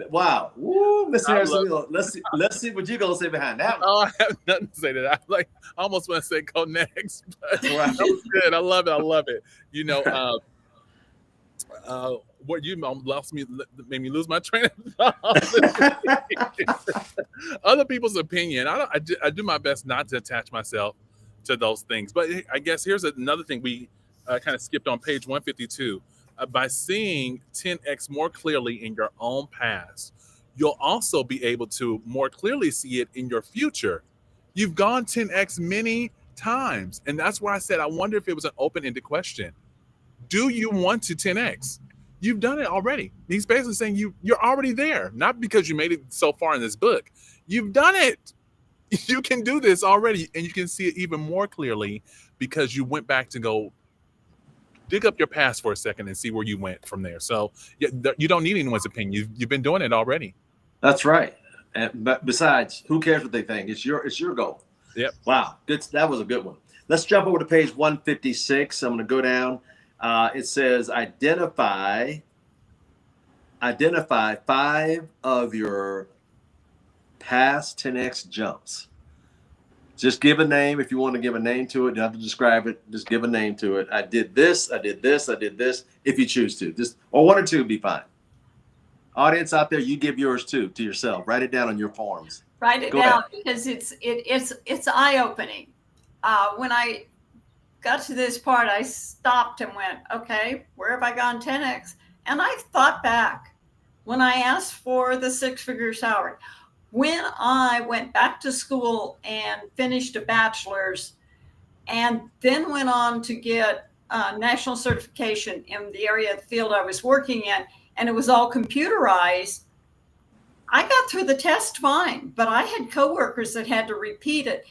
Wow. Ooh, Miss I Harrison, love let's see what you're gonna say behind that one. oh, I have nothing to say to that. I almost want to say go next, but Right. that was good. I love it. I love it. You know, what you lost me, made me lose my train of thought. Other people's opinion. I do my best not to attach myself to those things. But I guess here's another thing we kind of skipped on page 152. By seeing 10X more clearly in your own past, you'll also be able to more clearly see it in your future. You've gone 10X many times. And that's why I said, I wonder if it was an open-ended question. Do you want to 10X? You've done it already. He's basically saying you're already there, not because you made it so far in this book. You've done it. You can do this already, and you can see it even more clearly because you went back to go dig up your past for a second and see where you went from there. So you don't need anyone's opinion. You've been doing it already. That's right. But besides, who cares what they think? It's your goal. Yep. Wow. Good. That was a good one. Let's jump over to page 156. I'm going to go down. It says identify 5 of your past 10X jumps. Just give a name if you want to give a name to it. You don't have to describe it. Just give a name to it. I did this. I did this. I did this. If you choose to, or 1 or 2 would be fine. Audience out there, you give yours too to yourself. Write it down on your forms. Write it down because it's eye-opening. When I got to this part, I stopped and went, okay, where have I gone 10X? And I thought back when I asked for the 6-figure salary. When I went back to school and finished a bachelor's and then went on to get national certification in the area of the field I was working in, and it was all computerized, I got through the test fine, but I had coworkers that had to repeat it.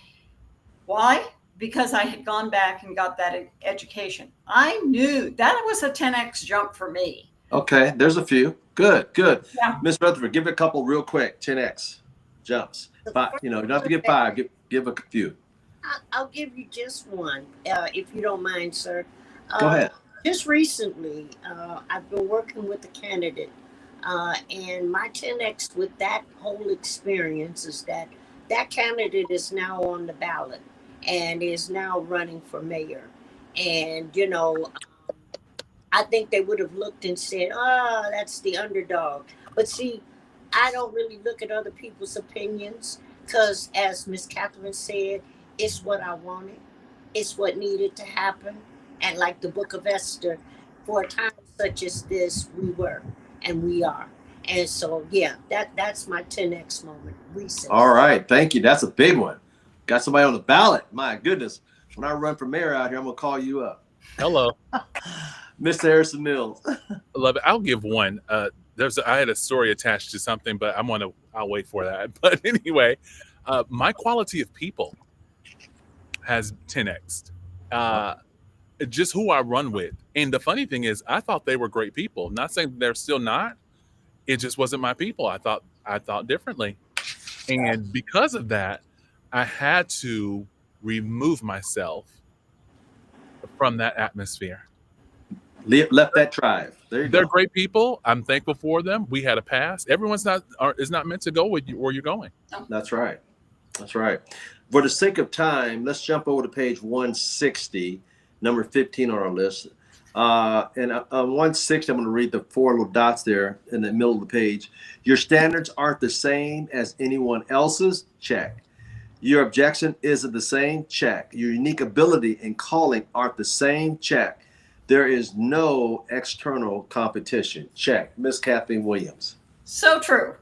Why? Because I had gone back and got that education. I knew that was a 10X jump for me. Okay, there's a few. Good. Yeah. Miss Rutherford, give it a couple real quick. 10X jumps. 5, you don't have to give 5. Give a few. I'll give you just one, if you don't mind, sir. Go ahead. Just recently, I've been working with a candidate, and my 10X with that whole experience is that candidate is now on the ballot and is now running for mayor. And, I think they would have looked and said, that's the underdog. But see, I don't really look at other people's opinions because, as Miss Catherine said, it's what I wanted. It's what needed to happen. And like the book of Esther, for a time such as this, we were and we are. And so, yeah, that's my 10X moment recently. All right. Thank you. That's a big one. Got somebody on the ballot. My goodness. When I run for mayor out here, I'm going to call you up. Hello. Mr. Harrison Mills. I love it. I'll give one. I had a story attached to something, but I'll wait for that. But anyway, my quality of people has 10x. Just who I run with. And the funny thing is, I thought they were great people. Not saying they're still not. It just wasn't my people. I thought differently. And because of that, I had to remove myself from that atmosphere. Left that tribe. There you They're go. great people. I'm thankful for them. We had a past. Everyone's is not meant to go with you where you're going. That's right. That's right. For the sake of time, let's jump over to page 160, number 15 on our list. And on 160, I'm going to read the 4 little dots there in the middle of the page. Your standards aren't the same as anyone else's. Check. Your objection isn't the same. Check. Your unique ability and calling aren't the same. Check. There is no external competition. Check. Miss Kathleen Williams. So true.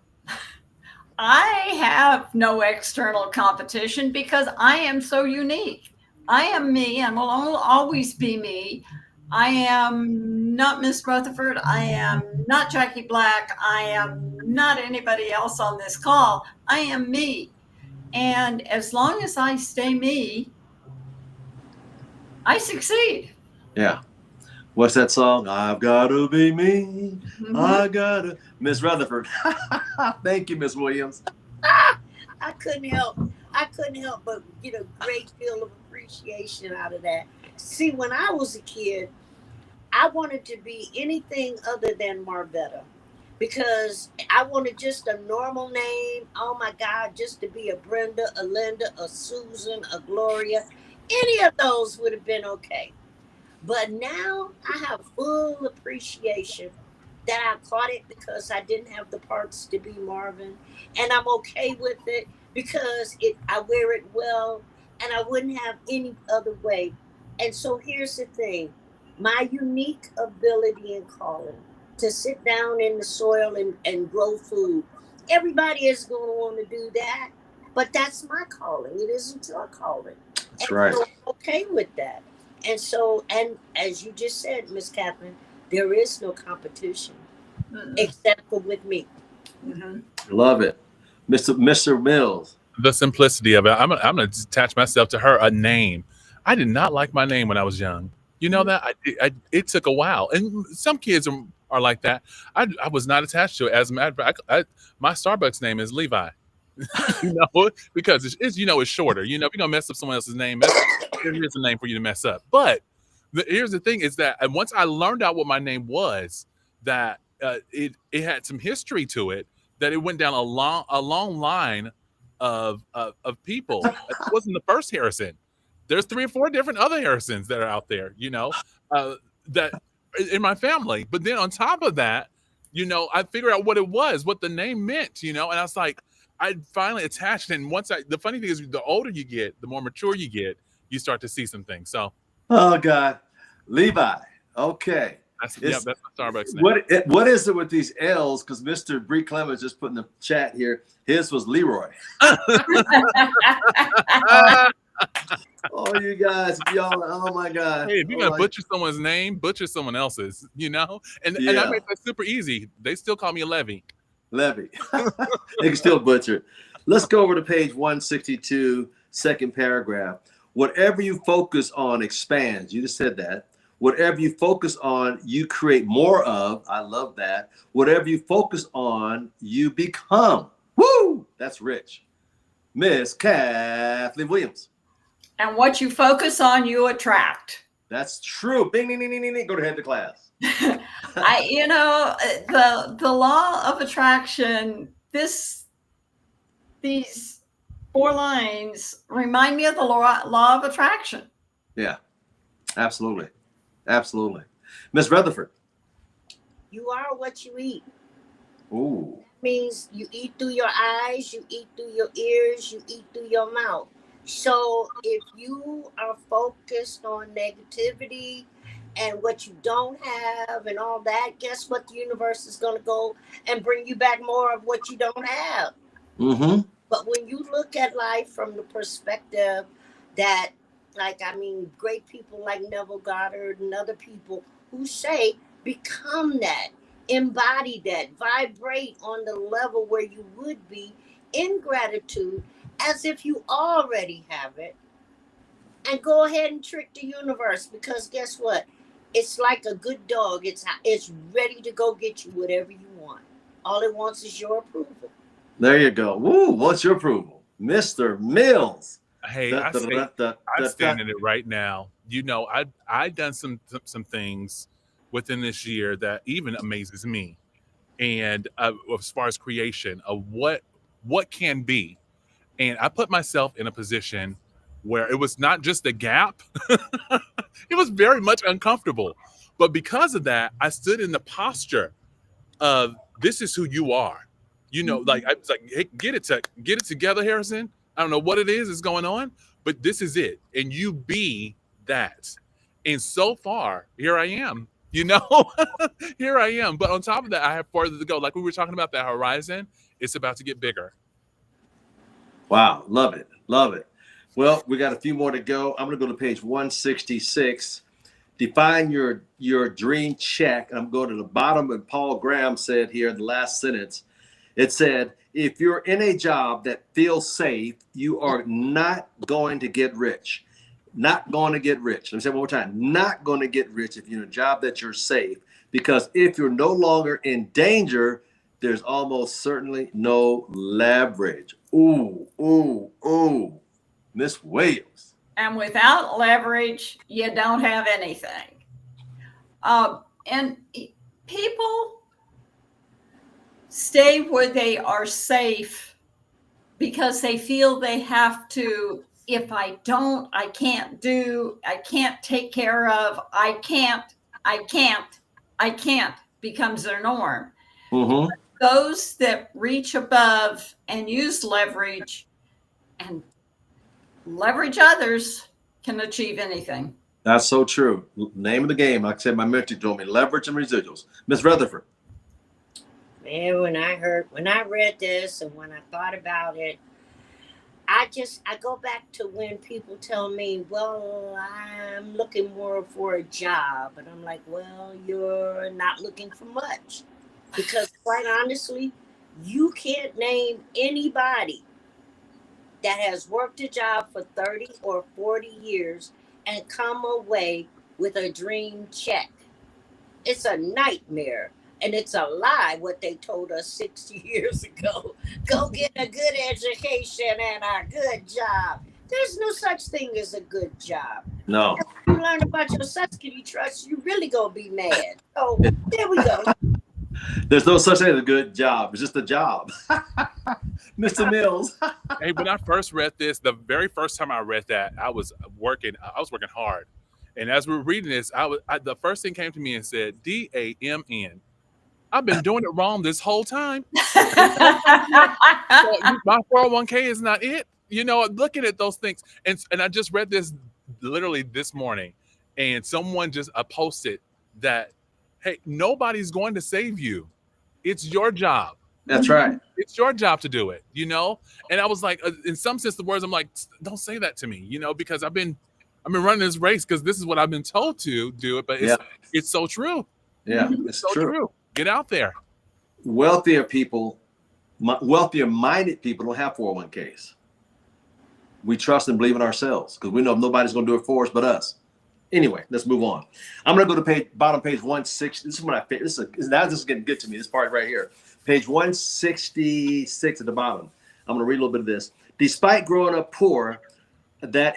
I have no external competition because I am so unique. I am me and will always be me. I am not Miss Rutherford. I am not Jackie Black. I am not anybody else on this call. I am me. And as long as I stay me, I succeed. Yeah. What's that song? I've got to be me. Mhm. I got to. Miss Rutherford. Thank you, Miss Williams. I couldn't help but get a great deal of appreciation out of that. See, when I was a kid, I wanted to be anything other than Marvetta because I wanted just a normal name. Oh my God, just to be a Brenda, a Linda, a Susan, a Gloria. Any of those would have been okay. But now I have full appreciation that I caught it because I didn't have the parts to be Marvin. And I'm okay with it because I wear it well and I wouldn't have any other way. And so here's the thing, my unique ability and calling to sit down in the soil and grow food. Everybody is going to want to do that, but that's my calling. It isn't your calling. That's right. So I'm okay with that. And so, and as you just said, Miss Catherine, there is no competition except for with me. Mhm. Love it. Mr. Mills. The simplicity of it. I'm gonna attach myself to her. A name. I did not like my name when I was young. You know that it took a while, and some kids are like that. I was not attached to it. As a matter of fact, my Starbucks name is Levi. You know, because it's shorter. You know, if you're gonna mess up someone else's name, here's a name for you to mess up. But here's the thing: is that once I learned out what my name was, that it had some history to it. That it went down a long line of people. It wasn't the first Harrison. There's 3 or 4 different other Harrisons that are out there, that in my family. But then on top of that, I figured out what it was, what the name meant, and I was like, I finally attached. And the funny thing is, the older you get, the more mature you get, you start to see some things. So, Oh God, Levi. Okay. that's my Starbucks name. What is it with these L's? Because Mr. Bree Clemens just put in the chat here. His was Leroy. Oh, you guys, y'all! Oh my God! Hey, if you're gonna butcher someone's name, butcher someone else's. And I made that super easy. They still call me a Levy. They can still butcher it. Let's go over to page 162, second paragraph. Whatever you focus on expands. You just said that. Whatever you focus on, you create more of. I love that. Whatever you focus on, you become. Woo! That's rich. Miss Kathleen Williams. And what you focus on, you attract. That's true. Bing, ding, ding, ding, ding. Go to head to class. The law of attraction, these 4 lines remind me of the law of attraction. Yeah, absolutely. Absolutely. Miss Rutherford. You are what you eat. Ooh. Means you eat through your eyes, you eat through your ears, you eat through your mouth. So if you are focused on negativity and what you don't have and all that, guess what? The universe is going to go and bring you back more of what you don't have. Mm-hmm. But when you look at life from the perspective that, like, I mean, great people like Neville Goddard and other people who say, become that, embody that, vibrate on the level where you would be in gratitude as if you already have it, and go ahead and trick the universe, because guess what? It's like a good dog. It's ready to go get you whatever you want. All it wants is your approval. There you go. Woo, what's your approval? Mr. Mills. Hey, I stand in it right now. You know, I done some things within this year that even amazes me. And as far as creation of what can be. And I put myself in a position where it was not just a gap. It was very much uncomfortable. But because of that, I stood in the posture of this is who you are. You know, like I was like, hey, get it together, Harrison. I don't know what it is going on, but this is it. And you be that. And so far, here I am. You know, here I am. But on top of that, I have farther to go. Like we were talking about that horizon, it's about to get bigger. Wow, love it, love it. Well, we got a few more to go. I'm going to go to page 166. Define your dream check. I'm going to the bottom, and Paul Graham said here in the last sentence, it said, if you're in a job that feels safe, you are not going to get rich. Not going to get rich. Let me say it one more time. Not going to get rich if you're in a job that you're safe, because if you're no longer in danger, there's almost certainly no leverage. Ooh, ooh, ooh. Miss Williams. And without leverage, you don't have anything. And people stay where they are safe because they feel they have to. If I don't, I can't take care of, I can't becomes their norm. Mm-hmm. Those that reach above and use leverage and leverage others can achieve anything. That's so true. Name of the game, like I said, my mentor told me, leverage and residuals. Miss Rutherford. Man, when I read this and when I thought about it, I go back to when people tell me, well, I'm looking more for a job. And I'm like, well, you're not looking for much. Because quite honestly, you can't name anybody that has worked a job for 30 or 40 years and come away with a dream check. It's a nightmare. And it's a lie what they told us 60 years ago. Go get a good education and a good job. There's no such thing as a good job. No. If you learn about your subsidy trust, you really gonna be mad. So there we go. There's no such thing as a good job. It's just a job. Mr. Mills. Hey, when I first read this, the very first time I read that, I was working hard. And as we were reading this, the first thing came to me and said, DAMN. I've been doing it wrong this whole time. So my 401k is not it. You know, looking at those things. And I just read this literally this morning. And someone just posted that, hey, nobody's going to save you. It's your job. That's right. It's your job to do it, you know? And I was like, in some sense, the words, I'm like, don't say that to me, you know, because I've been running this race because this is what I've been told to do it. But it's so true. Yeah, it's so true. Get out there. Wealthier minded people don't have 401ks. We trust and believe in ourselves because we know nobody's going to do it for us but us. Anyway, let's move on. I'm going to go to bottom page 160. This is what I think. This is getting good to me. This part right here. Page 166 at the bottom. I'm going to read a little bit of this. Despite growing up poor, that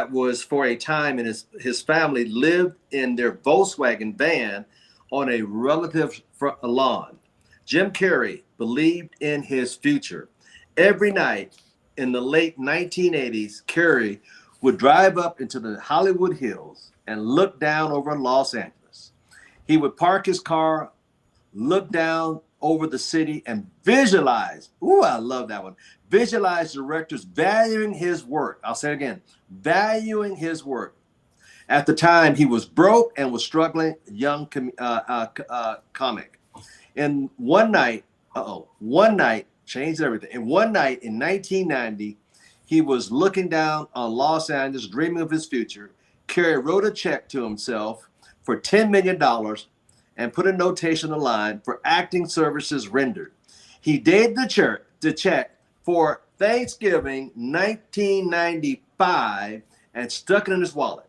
was for a time, and his family lived in their Volkswagen van on a relative lawn. Jim Carrey believed in his future. Every night in the late 1980s, Carrey would drive up into the Hollywood Hills and look down over Los Angeles. He would park his car looked down over the city and visualized. Ooh, I love that one. Visualized directors valuing his work. I'll say it again, valuing his work. At the time, he was broke and was struggling, young comic. And one night, changed everything. And one night in 1990, he was looking down on Los Angeles, dreaming of his future. Carey wrote a check to himself for $10 million and put a notation on the line for acting services rendered. He dated the check for Thanksgiving 1995 and stuck it in his wallet.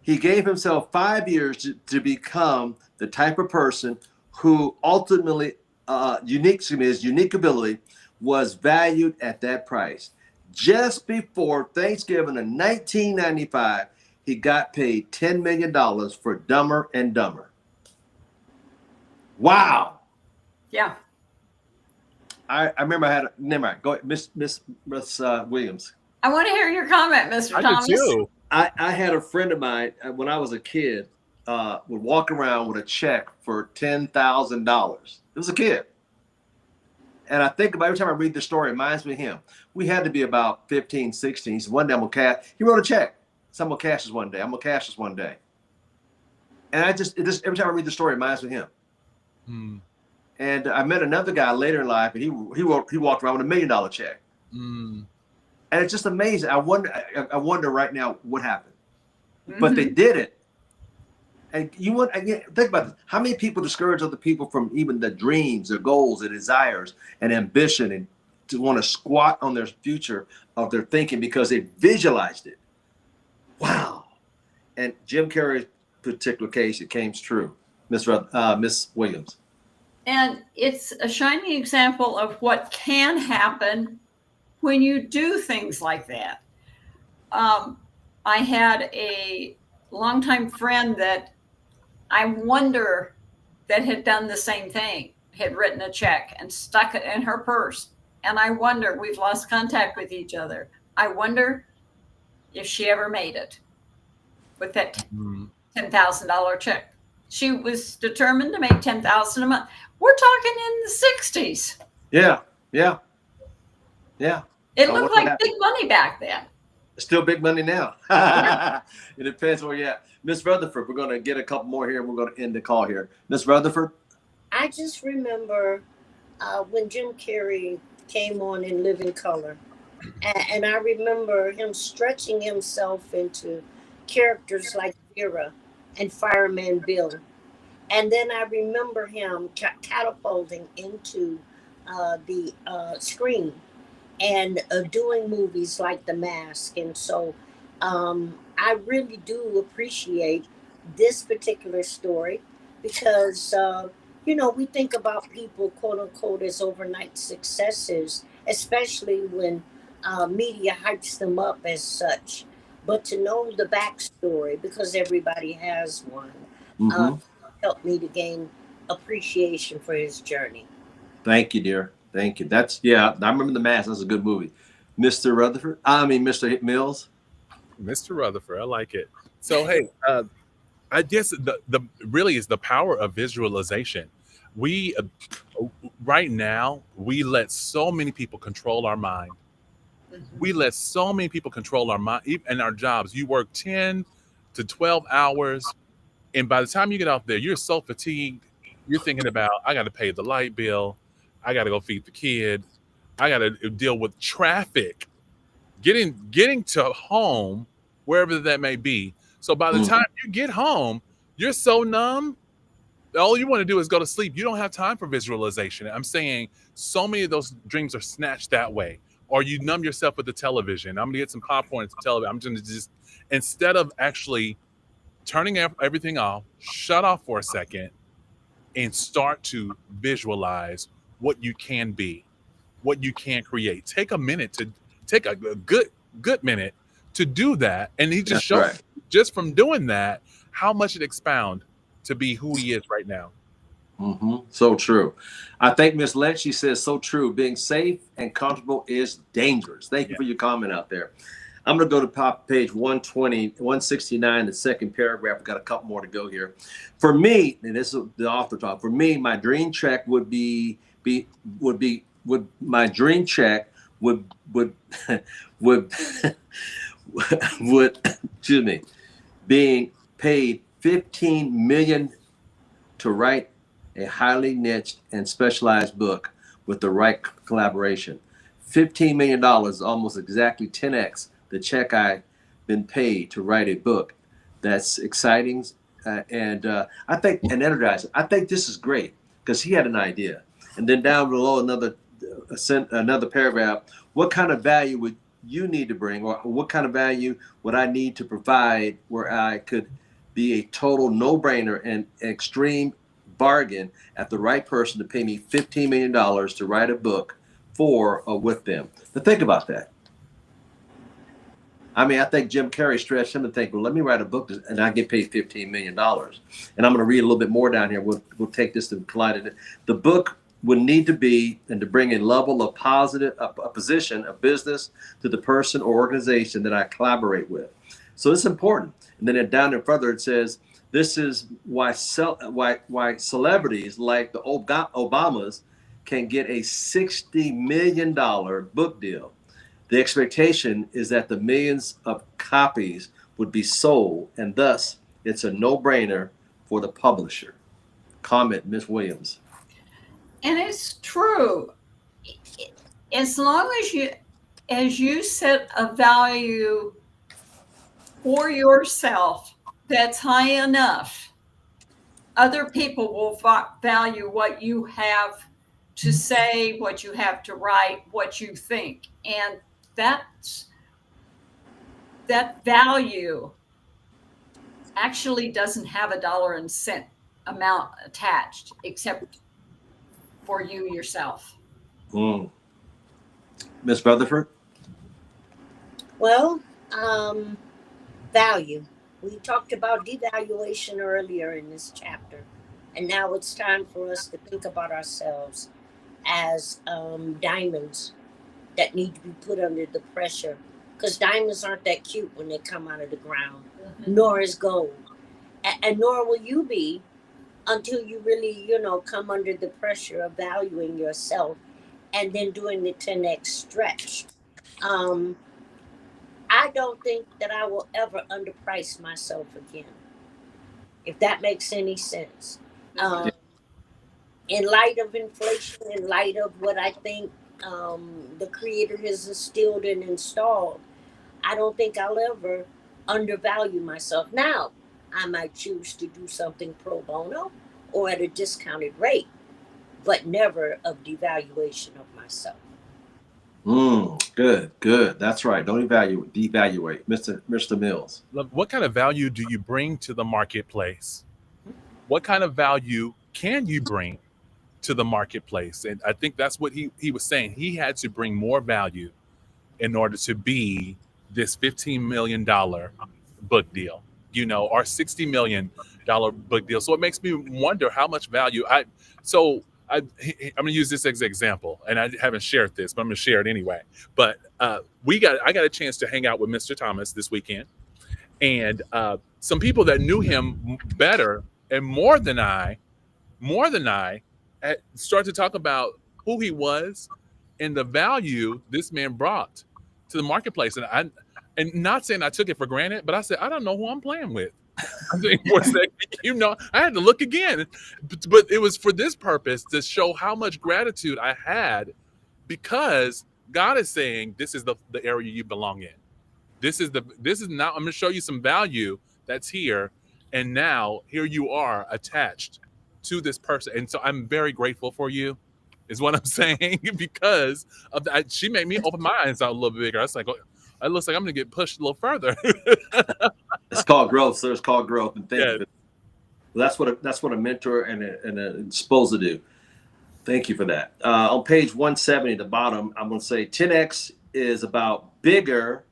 He gave himself 5 years to become the type of person who ultimately, his unique ability was valued at that price. Just before Thanksgiving in 1995, he got paid $10 million for Dumber and Dumber. Wow. Yeah. I remember never mind. Go ahead, Miss Williams. I want to hear your comment, Mr. Thomas. I do too. I had a friend of mine when I was a kid would walk around with a check for $10,000. It was a kid. And I think about every time I read the story, it reminds me of him. We had to be about 15, 16. He said, one day I'm going to cash. He wrote a check. So I'm going to cash this one day. I'm going to cash this one day. And every time I read the story, it reminds me of him. And I met another guy later in life, and he walked around with $1 million check. And it's just amazing. I wonder right now what happened. But they did it. And think about this. How many people discourage other people from even the dreams, their goals, their desires, and ambition, and to want to squat on their future of their thinking because they visualized it? Wow. And Jim Carrey's particular case, it came true, Miss Williams. And it's a shining example of what can happen when you do things like that. I had a longtime friend that I wonder that had done the same thing, had written a check and stuck it in her purse. And I wonder, we've lost contact with each other. I wonder if she ever made it with that $10,000 check. She was determined to make $10,000 a month. We're talking in the 60s. Yeah. It looked like big money back then. Still big money now. It depends where you're at. Miss Rutherford, we're going to get a couple more here. We're going to end the call here. Miss Rutherford? I just remember when Jim Carrey came on in Living Color. And I remember him stretching himself into characters like Vera and Fireman Bill. And then I remember him catapulting into the screen and doing movies like The Mask. And so I really do appreciate this particular story because, we think about people, quote unquote, as overnight successes, especially when media hypes them up as such. But to know the backstory, because everybody has one, helped me to gain appreciation for his journey. Thank you, dear. Thank you. I remember The Mask. That's a good movie. Mr. Mills. Mr. Rutherford, I like it. So, hey, I guess the really is the power of visualization. We right now, we let so many people control our mind. We let so many people control our mind and our jobs. You work 10 to 12 hours. And by the time you get out there, you're so fatigued. You're thinking about, I got to pay the light bill. I got to go feed the kid. I got to deal with traffic, getting to home, wherever that may be. So by the time you get home, you're so numb. All you want to do is go to sleep. You don't have time for visualization. I'm saying so many of those dreams are snatched that way. Or you numb yourself with the television. I'm going to get some popcorn and some television. I'm going to just, instead of actually turning everything off, shut off for a second and start to visualize what you can be, what you can create. Take a good minute to do that. And he just showed just from doing that, how much it expound to be who he is right now. So true. I think Miss Lynch, she says so true. Being safe and comfortable is dangerous. Thank you for your comment out there. I'm going to go to page 120, 169, the second paragraph. I've got a couple more to go here. For me, and this is the author talk. For me, my dream check would my dream check would would excuse me, being paid $15 million to write a highly niched and specialized book with the right collaboration. $15 million is almost exactly 10x the check I've been paid to write a book. That's exciting, and I think, and energizing. I think this is great because he had an idea. And then down below, another paragraph. What kind of value would you need to bring, or what kind of value would I need to provide where I could be a total no-brainer and extreme bargain at the right person to pay me $15 million to write a book for or with them? Now think about that. I mean, I think Jim Carrey stretched him to think, well, let me write a book and I get paid $15 million. And I'm going to read a little bit more down here. We'll take this to collide it. The book would need to be, and to bring a level of positive, a position, a business to the person or organization that I collaborate with. So it's important. And then down there further, it says, this is why celebrities like the Obamas can get a $60 million book deal. The expectation is that the millions of copies would be sold, and thus it's a no-brainer for the publisher. Comment, Ms. Williams. And it's true. As long as you set a value for yourself that's high enough, other people will value what you have to say, what you have to write, what you think. And that value actually doesn't have a dollar and cent amount attached, except for you yourself. Ms. Rutherford? Well, value. We talked about devaluation earlier in this chapter, and now it's time for us to think about ourselves as diamonds that need to be put under the pressure, because diamonds aren't that cute when they come out of the ground, nor is gold, and nor will you be until you really, come under the pressure of valuing yourself and then doing the 10x stretch. I don't think that I will ever underprice myself again, if that makes any sense. In light of inflation, in light of what I think the Creator has instilled and installed, I don't think I'll ever undervalue myself. Now, I might choose to do something pro bono or at a discounted rate, but never of devaluation of myself. Good. That's right. Don't devaluate. Mr. Mills. What kind of value do you bring to the marketplace? What kind of value can you bring to the marketplace? And I think that's what he was saying. He had to bring more value in order to be this $15 million book deal, or $60 million book deal. So it makes me wonder how much value I'm going to use this as an example, and I haven't shared this, but I'm going to share it anyway. But I got a chance to hang out with Mr. Thomas this weekend, and some people that knew him better and more than I started to talk about who he was and the value this man brought to the marketplace. And not saying I took it for granted, but I said, I don't know who I'm playing with. I had to look again, but it was for this purpose, to show how much gratitude I had, because God is saying, this is the area you belong in. This is now, I'm going to show you some value that's here. And now here you are attached to this person. And so I'm very grateful for you, is what I'm saying, because of that. She made me open my eyes out a little bit bigger. I was like, oh, it looks like I'm going to get pushed a little further. It's called growth, sir. It's called growth. And that's what a mentor and a supposed to do. Thank you for that. On page 170 at the bottom, I'm going to say 10x is about bigger.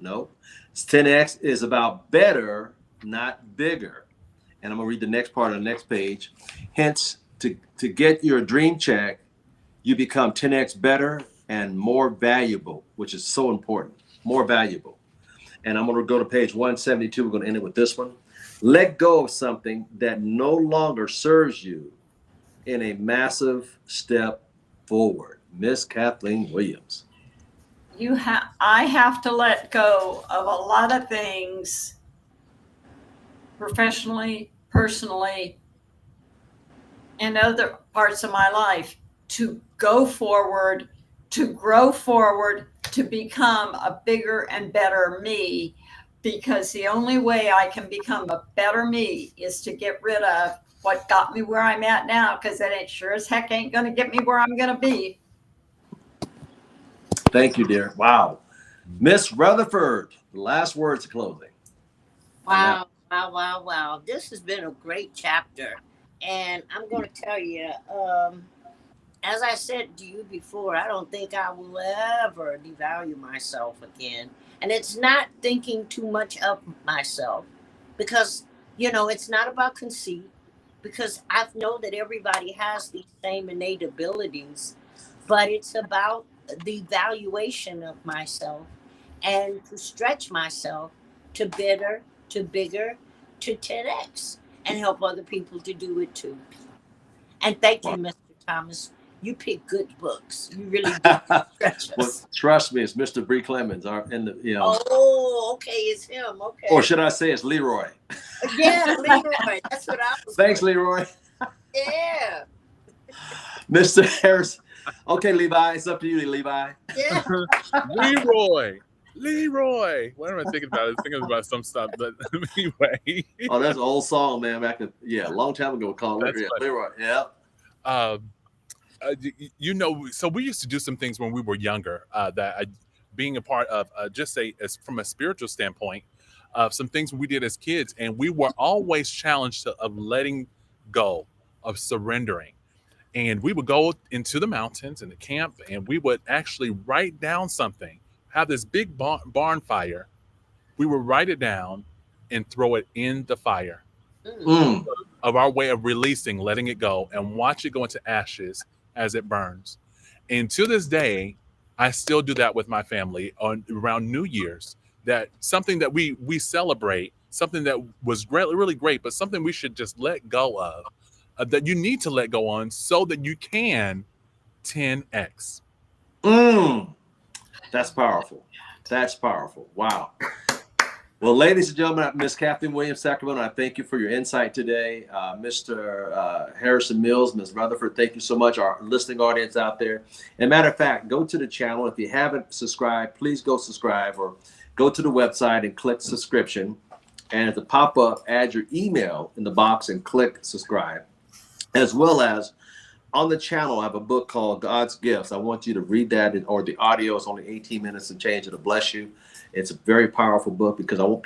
No, 10x is about better, not bigger. And I'm going to read the next part of the next page. Hence, to get your dream check, you become 10x better and more valuable, which is so important. More valuable. And I'm going to go to page 172. We're going to end it with this one. Let go of something that no longer serves you in a massive step forward. Miss Kathleen Williams. I have to let go of a lot of things professionally, personally, and other parts of my life to go forward, to grow forward, to become a bigger and better me. Because the only way I can become a better me is to get rid of what got me where I'm at now, because it ain't sure as heck ain't going to get me where I'm going to be. Thank you, dear. Wow. Miss Rutherford, last words to closing. Wow, wow, wow, wow. This has been a great chapter. And I'm going to tell you, as I said to you before, I don't think I will ever devalue myself again. And it's not thinking too much of myself because, it's not about conceit, because I know that everybody has these same innate abilities, but it's about the valuation of myself and to stretch myself to better, to bigger, to 10x and help other people to do it too. And thank you, Mr. Thomas. You pick good books. You really do stretch Well, us. trust me, it's Mr. Bree Clemens. Oh, okay, it's him. Okay. Or should I say it's Leroy? Yeah, Leroy. That's what I was. Thanks, going. Leroy. Yeah. Mr. Harris. Okay, Levi, it's up to you, Levi. Yeah. Leroy. What am I thinking about? I was thinking about some stuff, but anyway. Oh, that's an old song, man. Back a long time ago. Called That's Leroy. Yeah. So we used to do some things when we were younger being a part of from a spiritual standpoint of some things we did as kids, and we were always challenged of letting go, of surrendering. And we would go into the mountains and the camp, and we would actually write down something, have this big barn fire. We would write it down and throw it in the fire of our way of releasing, letting it go, and watch it go into ashes as it burns. And to this day, I still do that with my family around New Year's. That something that we celebrate, something that was really great, but something we should just let go of. That you need to let go on so that you can 10x. That's powerful. That's powerful. Wow. Well, ladies and gentlemen, Miss Kathleen Williams, Sacramento, I thank you for your insight today. Mr. Harrison Mills, Ms. Rutherford, thank you so much. Our listening audience out there. And matter of fact, go to the channel. If you haven't subscribed, please go subscribe or go to the website and click subscription. And at the pop-up, add your email in the box and click subscribe. As well as on the channel, I have a book called God's Gifts. I want you to read that, or the audio is only 18 minutes and change. It'll bless you. It's a very powerful book because I want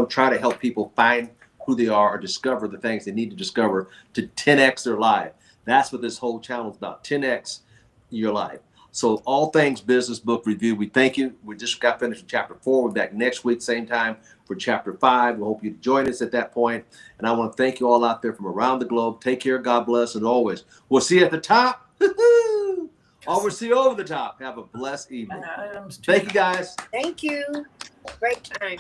to try to help people find who they are or discover the things they need to discover to 10x their life. That's what this whole channel is about, 10x your life. So all things business book review, we thank you. We just got finished with chapter 4. We're back next week, same time for chapter 5. We hope you join us at that point. And I want to thank you all out there from around the globe. Take care. God bless. And always, we'll see you at the top. Or we'll see you over the top. Have a blessed evening. Thank you, guys. Thank you. Great time.